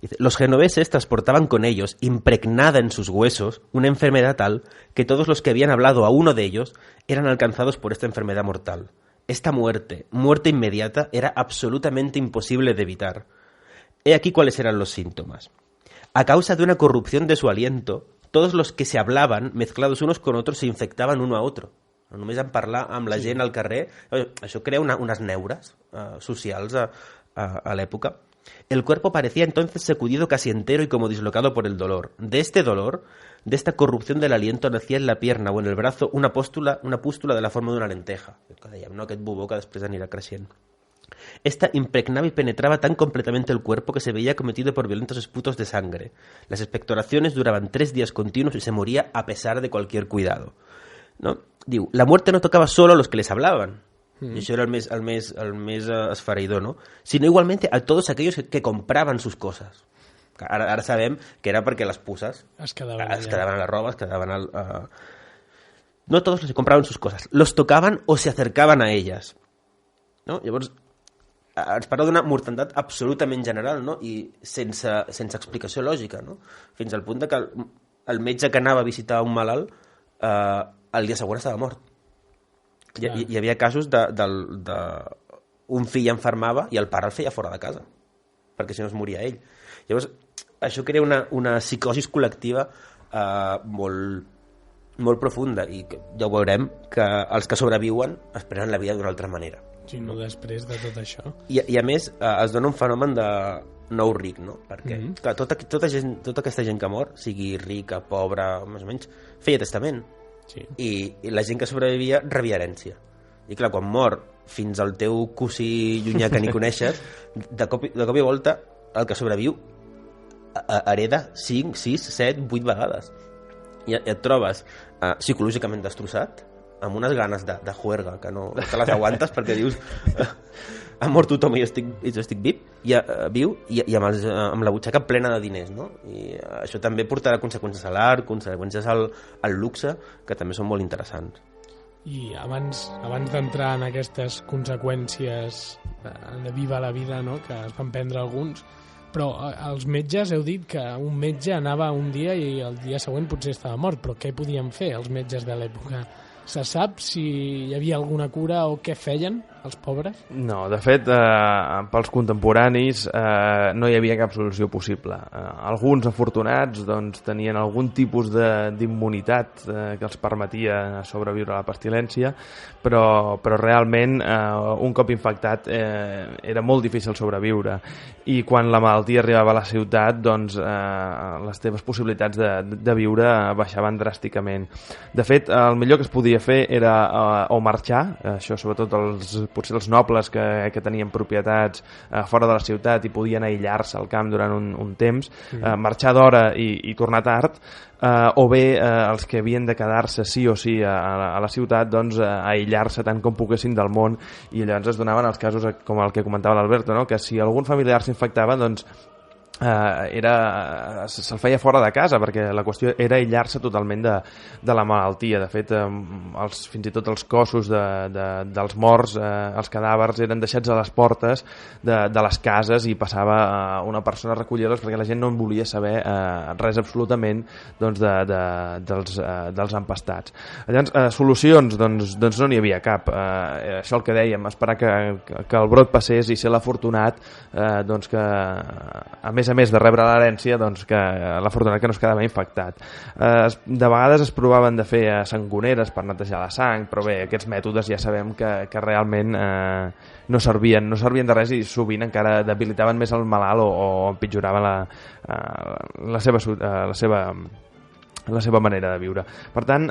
Dice, los genoveses transportaban con ellos, impregnada en sus huesos, una enfermedad tal que todos los que habían hablado a uno de ellos eran alcanzados por esta enfermedad mortal. Esta muerte inmediata, era absolutamente imposible de evitar. He aquí cuáles eran los síntomas. A causa de una corrupción de su aliento, todos los que se hablaban, mezclados unos con otros, se infectaban uno a otro. Només en parlar amb la gent al carrer, això crea unes neures socials a l'època. El cuerpo parecía entonces sacudido casi entero y como dislocado por el dolor. De este dolor, de esta corrupción del aliento, nacía en la pierna o en el brazo una pústula de la forma d'una lenteja. Que dèiem, no? Aquest bubó que després anirà creixent. Esta impregnaba y penetraba tan completamente el cuerpo que se veía cometido por violentos esputos de sangre. Las expectoraciones duraban 3 días continuos y se moría a pesar de cualquier cuidado. No? Diu, la muerte no tocaba solo a los que les hablaban, y això era el més esfereïdor, no? Sino igualmente a todos aquellos que compraban sus cosas. Ara sabem que era perquè les puces es quedaven a la roba, es quedaven no todos los que compraban sus cosas, los tocaban o se acercaban a ellas. No? Llavors, ens parla d'una mortandat absolutament general, no? I sense explicació lògica, no? Fins al punt de que el metge que anava a visitar un malalt el dia següent estava mort. Hi havia casos un fill enfermava i el pare el feia fora de casa perquè si no es moria ell. Llavors això crea una psicosi col·lectiva molt profunda i ja ho veurem que els que sobreviuen esperen la vida d'una altra manera. Sí, no després de tot això. I a més es dona un fenomen de nou ric, no? Perquè clar, tota aquesta gent que mor, sigui rica, pobra, més o menys, feia testament. Sí. I la gent que sobrevivia rebia herència. I clar, quan mor fins al teu cosí llunyà que ni coneixes, de cop i volta el que sobreviu hereda 5, 6, 7, 8 vegades. I et trobes psicològicament destrossat, amb unes ganes de juerga que no te les aguantes perquè dius ha mort tothom i jo estic viu i amb la butxaca plena de diners, no? I això també portarà conseqüències a l'art, conseqüències al luxe, que també són molt interessants. I abans d'entrar en aquestes conseqüències de Viva la vida, no?, que es van prendre alguns, però els metges heu dit que un metge anava un dia i el dia següent potser estava mort, però què podien fer els metges de l'època? Se sap si hi havia alguna cura o què feien els pobres? No, de fet, pels contemporanis no hi havia cap solució possible. Alguns afortunats doncs, tenien algun tipus d'immunitat que els permetia sobreviure a la pestilència, però realment un cop infectat era molt difícil sobreviure. I quan la malaltia arribava a la ciutat, doncs les teves possibilitats de viure baixaven dràsticament. De fet, el millor que es podia fer era o marxar, això sobretot potser els nobles que tenien propietats fora de la ciutat i podien aïllar-se al camp durant un temps, marxar d'hora i tornar tard, o bé els que havien de quedar-se sí o sí a la ciutat, doncs aïllar-se tant com poguessin del món, i llavors es donaven els casos com el que comentava l'Alberto, no? Que si algun familiar s'infectava, doncs se'l feia fora de casa, perquè la qüestió era aïllar-se totalment de la malaltia. De fet, fins i tot els cossos dels morts, els cadàvers, eren deixats a les portes de les cases i passava una persona a recollir-los perquè la gent no en volia saber res absolutament dels empastats. Llavors, solucions, doncs no n'hi havia cap. Això el que dèiem, esperar que el brot passés i ser l'afortunat que a més de rebre l'herència, doncs que l'afortunat que no es quedava infectat. De vegades es provaven de fer sangoneres per netejar la sang, però bé, aquests mètodes ja sabem que realment no servien de res i sovint encara debilitaven més el malalt o empitjoraven la seva manera de viure. Per tant,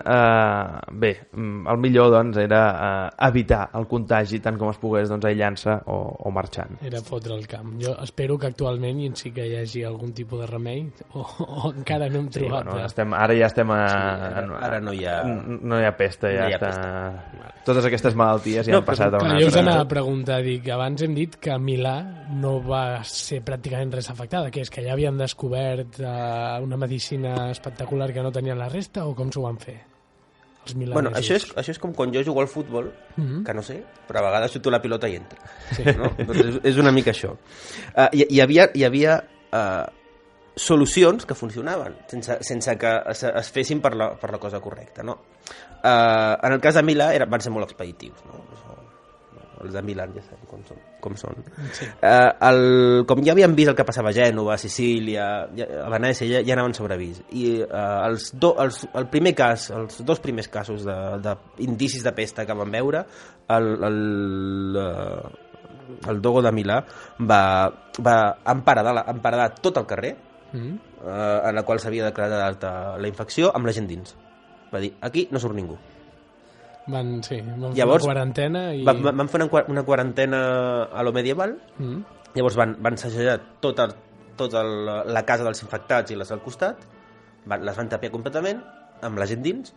bé, el millor doncs, era evitar el contagi tant com es pogués, doncs, aïllant-se o marxant. Era fotre el camp. Jo espero que actualment sí que hi hagi algun tipus de remei o encara no hem trobat. Bueno, ara ja estem ara no hi ha pesta, ja està. Totes aquestes malalties ja han passat a una altra. Jo us anava a preguntar, abans hem dit que a Milà no va ser pràcticament res afectada, que és que ja havien descobert una medicina espectacular que no tenien la resta, o com s'ho van fer els milanesos? Bueno, això és com quan jo jugo al futbol, que no sé, però a vegades xuto la pilota i entra. Sí. No? Doncs és una mica això. Hi havia solucions que funcionaven sense que es fessin per la cosa correcta, no? En el cas de Milà van ser molt expeditius, no? Els de Milà ja sabem com són. Sí. Com ja havien vist el que passava a Gènova, a Sicília, a Venècia, ja anaven sobrevist. I els dos primers casos d'indicis de pesta que van veure, el Dogo de Milà, va emparedar tot el carrer en el qual s'havia declarat la infecció amb la gent dins. Va dir, aquí no surt ningú. Van fer una quarantena i... Van fer una quarantena a lo medieval. Llavors van segellar tota la casa dels infectats i les del costat, les van tapiar completament amb la gent dins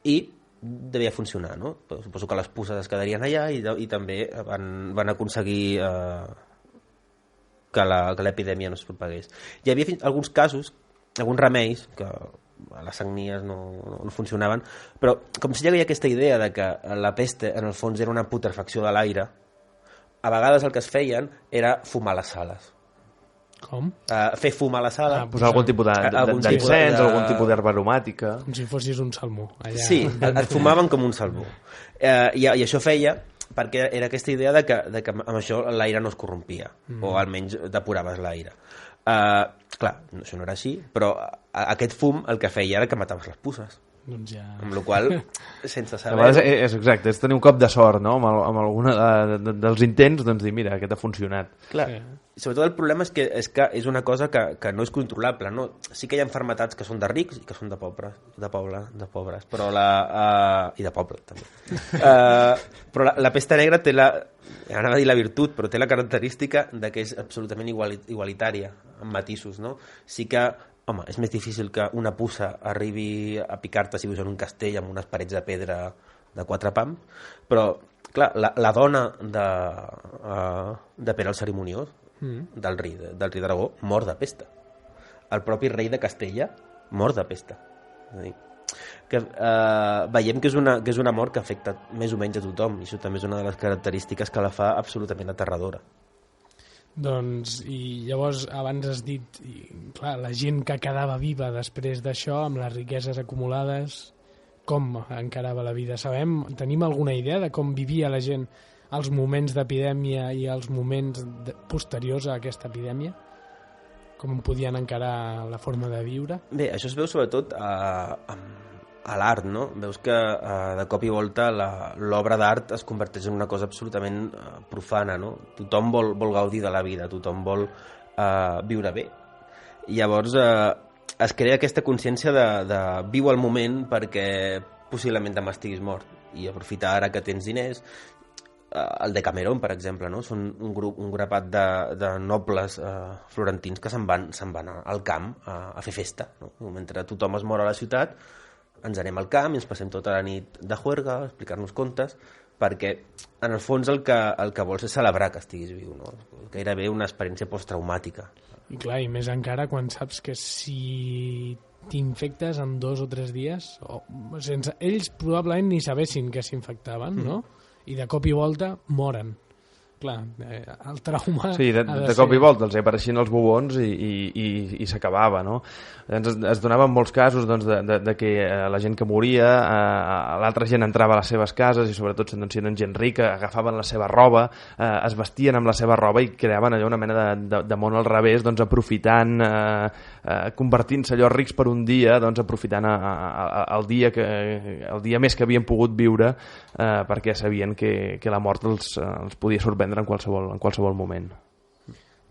i devia funcionar, no? Suposo que les puces es quedarien allà i també van aconseguir que l'epidèmia no es propagués. Hi havia alguns casos, alguns remeis que a les sagnies no funcionaven, però com si hi havia aquesta idea de que la pesta en el fons era una putrefacció de l'aire, a vegades el que es feien era fumar les sales. Com? Fer fumar la sala. Posar algun tipus d'encens, algun tipus d'herba aromàtica. Com si fossis un salmó. Allà. Sí, et fumaven com un salmó. I això feia perquè era aquesta idea de que amb això l'aire no es corrompia, o almenys depuraves l'aire. Clar, això no era així, però aquest fum el que feia era que mataves les puces. Doncs ja... Amb la qual sense saber... A vegades és exacte, és tenir un cop de sort, no? Amb alguna dels intents, doncs dir, mira, aquest ha funcionat. Clar, sobretot el problema és que és una cosa que no és controlable, no? Sí que hi ha malalties que són de rics i que són de pobres, però i de poble, també. Però la pesta negra té anava a dir la virtut, però té la característica de que és absolutament igualitària, amb matisos, no? Sí que home, és més difícil que una puça arribi a picar-te si vius en un castell amb unes parets de pedra de 4 pams, però, clar, la dona de Pere el Cerimoniós, del rei d'Aragó, mor de pesta. El propi rei de Castella mor de pesta. Veiem que és una mort que afecta més o menys a tothom, i això també és una de les característiques que la fa absolutament aterradora. Doncs, i llavors abans has dit, clar, la gent que quedava viva després d'això, amb les riqueses acumulades, com encarava la vida? Tenim alguna idea de com vivia la gent als moments d'epidèmia i als moments posteriors a aquesta epidèmia? Com podien encarar la forma de viure? Bé, això es veu sobretot a l'art, no? Veus que de cop i volta l'obra d'art es converteix en una cosa absolutament profana, no? Tothom vol gaudir de la vida, tothom vol viure bé. I llavors es crea aquesta consciència de viu el moment perquè possiblement demà estiguis mort i aprofitar ara que tens diners. El Decameron, per exemple, no? Són un grapat de nobles florentins que se'n van al camp a fer festa, no? Mentre tothom es mor a la ciutat, ens anem al camp i ens passem tota la nit de juerga, a explicar-nos contes, perquè en el fons el que vols és celebrar que estiguis viu, no? Gairebé una experiència posttraumàtica. I clar, i més encara quan saps que si t'infectes en 2 o 3 dies, ells probablement ni sabessin que s'infectaven, no? I de cop i volta moren. Clar, el trauma... Sí, de cop i volta els apareixien els bubons i s'acabava, no? Es donaven molts casos de que la gent que moria, l'altra gent entrava a les seves cases i sobretot si eren gent rica, agafaven la seva roba, es vestien amb la seva roba i creaven allò una mena de món al revés, aprofitant, convertint-se allò rics per un dia, aprofitant el dia més que havien pogut viure perquè sabien que la mort els podia sorprendre en qualsevol moment.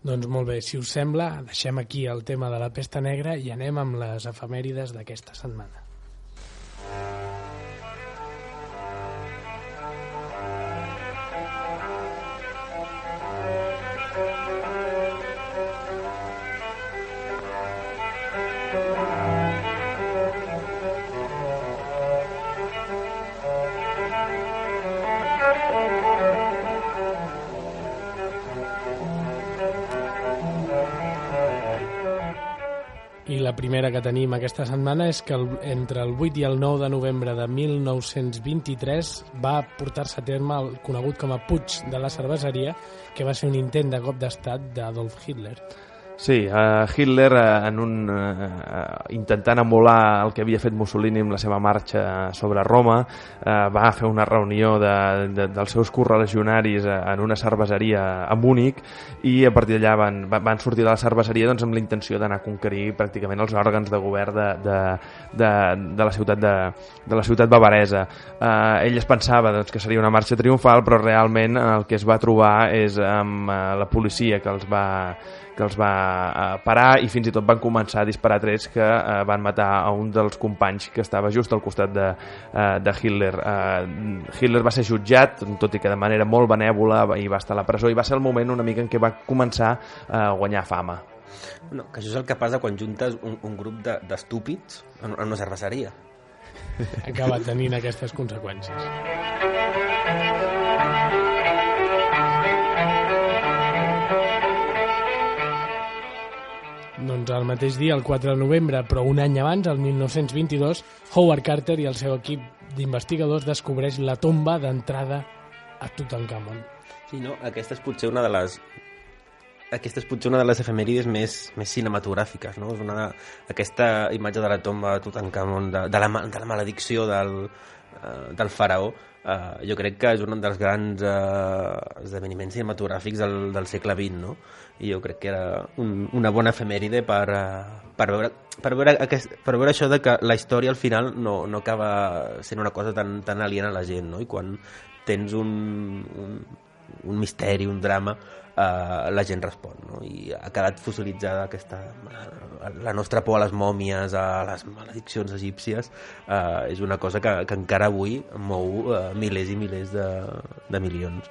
Doncs molt bé, si us sembla, deixem aquí el tema de la pesta negra i anem amb les efemèrides d'aquesta setmana. I la primera que tenim aquesta setmana és que entre el 8 i el 9 de novembre de 1923 va portar-se a terme el conegut com a Putsch de la Cerveseria, que va ser un intent de cop d'estat d'Adolf Hitler. Sí, Hitler, intentant emular el que havia fet Mussolini amb la seva marxa sobre Roma, va fer una reunió dels seus correligionaris en una cerveseria a Múnich, i a partir d'allà van sortir de la cerveseria doncs, amb la intenció d'anar a conquerir pràcticament els òrgans de govern de la ciutat bavaresa. Ell es pensava doncs, que seria una marxa triomfal, però realment el que es va trobar és amb la policia que els va parar, i fins i tot van començar a disparar trets que van matar a un dels companys que estava just al costat de Hitler. Hitler va ser jutjat, tot i que de manera molt benèvola, i va estar a la presó, i va ser el moment una mica en què va començar a guanyar fama. No, que això és el que passa quan juntes un grup d'estúpids en una cerveseria. Acaba tenint aquestes conseqüències. Doncs el mateix dia, el 4 de novembre, però un any abans, el 1922, Howard Carter i el seu equip d'investigadors descobreix la tomba d'entrada a Tutankamon. Sí, no? Aquesta és potser una de les efemèrides més cinematogràfiques, no? Aquesta imatge de la tomba de Tutankamon, de la maledicció del faraó, jo crec que és un dels grans esdeveniments cinematogràfics del segle XX, no? I jo crec que era una bona efemèride per veure això de que la història al final no acaba sent una cosa tan aliena a la gent, no? I quan tens un misteri, un drama, la gent respon, no? I ha quedat fossilitzada la nostra por a les mòmies, a les malediccions egípcies, és una cosa que encara avui mou milers i milers de milions.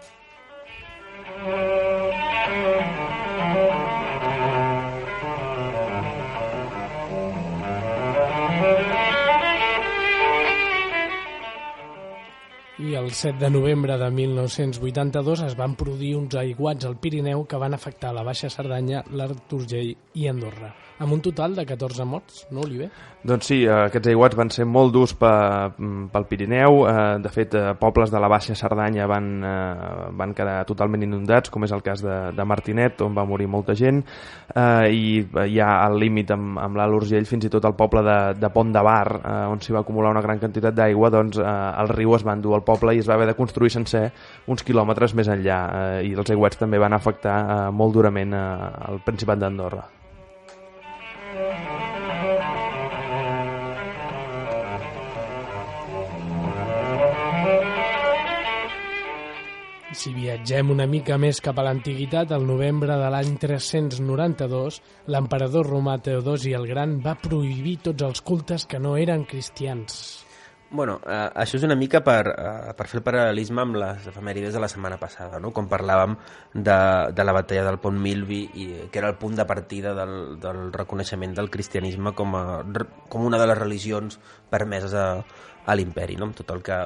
I el 7 de novembre de 1982 es van produir uns aiguats al Pirineu que van afectar la Baixa Cerdanya, l'Alt Urgell i Andorra, amb un total de 14 morts, no, Oliver? Doncs sí, aquests aiguats van ser molt durs pel Pirineu. De fet, pobles de la Baixa Cerdanya van quedar totalment inundats, com és el cas de Martinet, on va morir molta gent, i ja al límit amb l'Alt Urgell, fins i tot el poble de Pont de Bar, on s'hi va acumular una gran quantitat d'aigua, doncs el riu es va endur al poble i es va haver de construir sencer uns quilòmetres més enllà, i els aiguats també van afectar molt durament al Principat d'Andorra. Si viatgem una mica més cap a l'antiguitat, al novembre de l'any 392, l'emperador romà Teodosi el Gran va prohibir tots els cultes que no eren cristians. Bueno, això és una mica per fer el paral·lelisme amb les efemèrides de la setmana passada, no? Com parlàvem de la batalla del Pont Milvi, que era el punt de partida del reconeixement del cristianisme com una de les religions permeses a l'imperi, no? Amb tot el que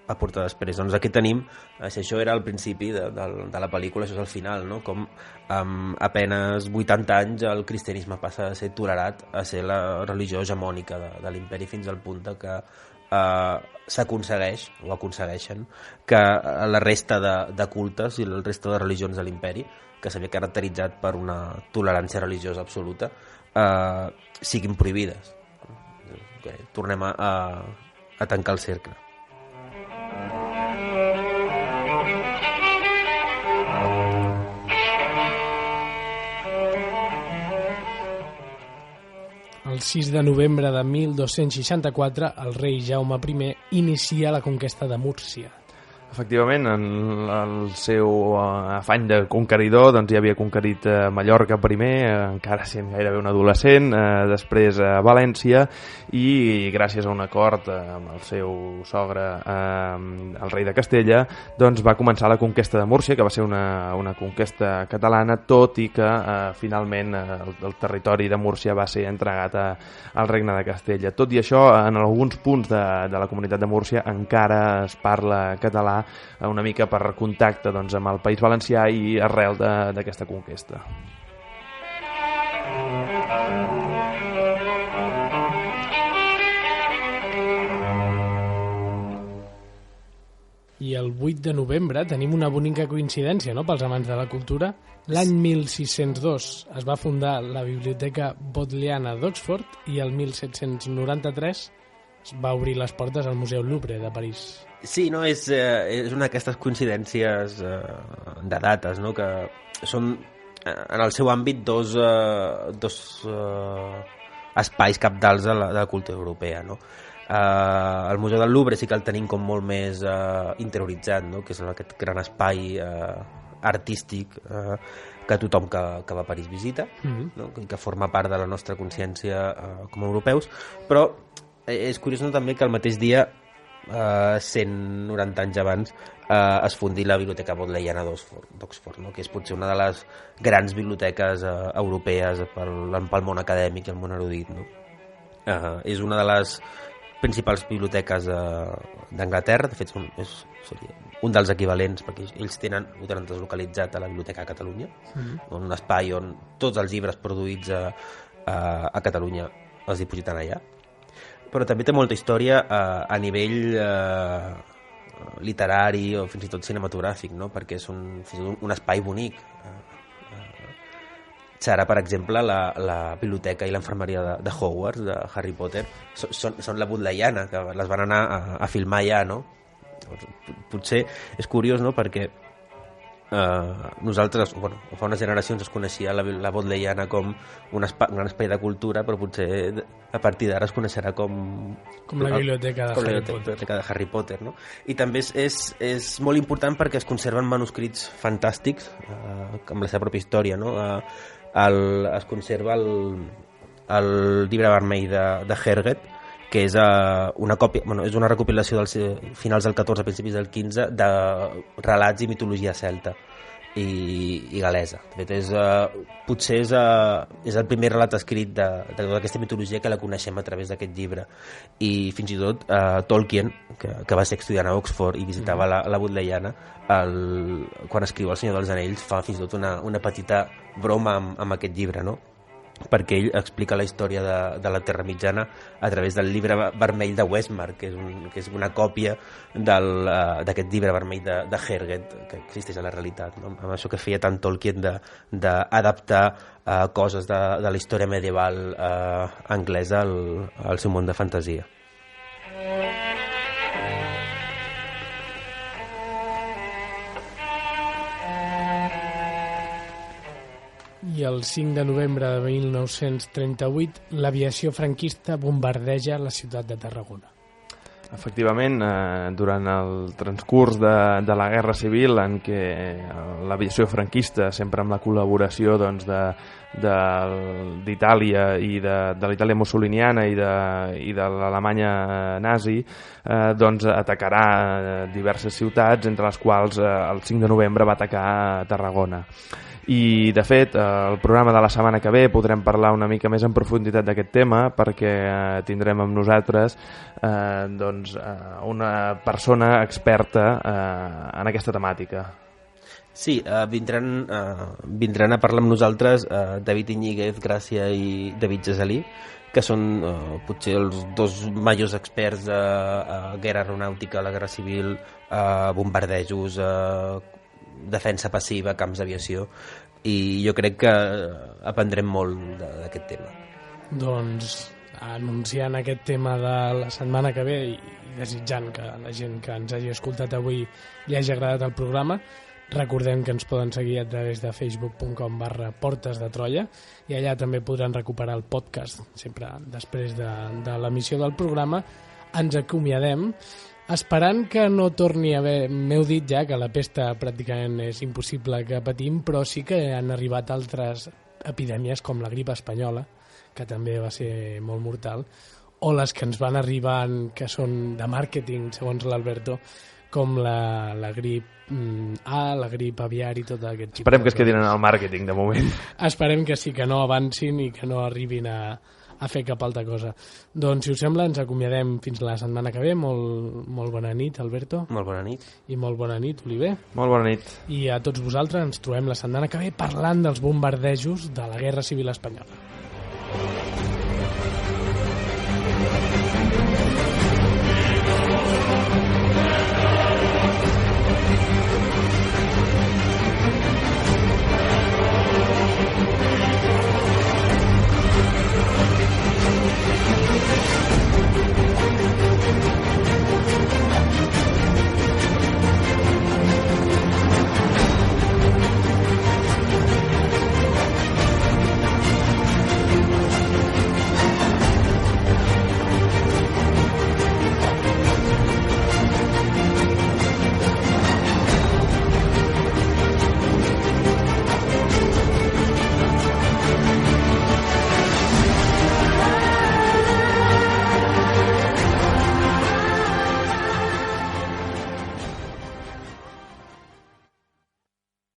va portar després. Doncs aquí tenim, si això era el principi de la pel·lícula, això és el final, no? Com amb apenes 80 anys el cristianisme passa a ser tolerat, a ser la religió hegemònica de l'imperi, fins al punt que s'aconsegueix, o aconsegueixen, que la resta de cultes i la resta de religions de l'imperi, que s'havia caracteritzat per una tolerància religiosa absoluta, siguin prohibides. Tornem a tancar el cercle. El 6 de novembre de 1264, el rei Jaume I inicia la conquesta de Múrcia. Efectivament, en el seu afany de conqueridor, doncs ja havia conquerit Mallorca primer, encara sent gairebé un adolescent, després València, i gràcies a un acord amb el seu sogre, el rei de Castella, doncs va començar la conquesta de Múrcia, que va ser una conquesta catalana, tot i que finalment el territori de Múrcia va ser entregat al regne de Castella. Tot i això, en alguns punts de la comunitat de Múrcia encara es parla català, una mica per contacte amb el País Valencià i arrel d'aquesta conquesta. I el 8 de novembre tenim una bonica coincidència, no?, pels amants de la cultura. L'any 1602 es va fundar la Biblioteca Bodleiana d'Oxford i el 1793 es va obrir les portes al Museu Louvre de París. Sí, no, és una d'aquestes coincidències de dates, no?, que són en el seu àmbit dos espais cabdals de la cultura europea, no? El Museu del Louvre sí que el tenim com molt més interioritzat, no?, que és aquest gran espai artístic que tothom que va a París visita, no?, i que forma part de la nostra consciència com a europeus, però és curiós, no?, també que el mateix dia 190 anys abans es fundi la Biblioteca Bodleiana d'Oxford, no?, que és potser una de les grans biblioteques europees pel món acadèmic i el món erudit, no? És una de les principals biblioteques d'Anglaterra, de fet seria un dels equivalents, perquè ells ho tenen deslocalitzat a la Biblioteca de Catalunya, un espai on tots els llibres produïts a Catalunya els dipositen allà. Però també té molta història a nivell literari o fins i tot cinematogràfic, no?, perquè és un espai bonic. Serà, per exemple, la biblioteca i l'infermeria de Hogwarts, de Harry Potter, són la Bodleiana, que les van anar a filmar allà, no? Potser és curiós, no?, perquè nosaltres, bueno, fa unes generacions es coneixia la Bodleiana com un gran espai de cultura, però potser a partir d'ara es coneixerà com la biblioteca de Harry Potter, no? I també és molt important perquè es conserven manuscrits fantàstics amb la seva pròpia història, no? Es conserva el llibre vermell de Herget, que és una còpia, és una recopilació dels finals del 14, principis del 15, de relats i mitologia celta i galesa. De fet, potser és el primer relat escrit de tota aquesta mitologia que la coneixem a través d'aquest llibre. I fins i tot Tolkien, que va ser estudiant a Oxford i visitava la Bodleiana, quan escriu El Senyor dels Anells fa fins i tot una petita broma amb aquest llibre, no?, perquè ell explica la història de la Terra Mitjana a través del llibre vermell de Westmark, que és una còpia d'aquest llibre vermell de Herget que existeix a la realitat, no? Amb això que feia tant Tolkien d'adaptar coses de la història medieval anglesa al seu món de fantasia. I el 5 de novembre de 1938 l'aviació franquista bombardeja la ciutat de Tarragona. Efectivament, durant el transcurs de la Guerra Civil, en què l'aviació franquista, sempre amb la col·laboració d'Itàlia i de l'Itàlia mussoliniana i de l'Alemanya nazi, atacarà diverses ciutats, entre les quals el 5 de novembre va atacar Tarragona. I, de fet, el programa de la setmana que ve podrem parlar una mica més en profunditat d'aquest tema, perquè tindrem amb nosaltres una persona experta en aquesta temàtica. Sí, vindran a parlar amb nosaltres David Iñiguez Gràcia i David Gesalí, que són potser els dos majors experts a guerra aeronàutica, a la Guerra Civil, bombardejos, defensa passiva, camps d'aviació, i jo crec que aprendrem molt d'aquest tema. Doncs anunciant aquest tema de la setmana que ve i desitjant que la gent que ens hagi escoltat avui li hagi agradat el programa, recordem que ens poden seguir a través de facebook.com/Portes de Troia i allà també podran recuperar el podcast sempre després de l'emissió del programa. Ens acomiadem esperant que no torni a haver... M'heu dit ja que la pesta pràcticament és impossible que patim, però sí que han arribat altres epidèmies com la grip espanyola, que també va ser molt mortal, o les que ens van arribant, que són de màrqueting, segons l'Alberto, com la grip A, la grip aviar i tot aquest tipus. Esperem que es quedin en el màrqueting, de moment. Esperem que sí, que no avancin i que no arribin a fer cap altra cosa. Doncs, si us sembla, ens acomiadem fins la setmana que ve. Molt bona nit, Alberto. Molt bona nit. I molt bona nit, Oliver. Molt bona nit. I a tots vosaltres ens trobem la setmana que ve parlant dels bombardejos de la Guerra Civil Espanyola.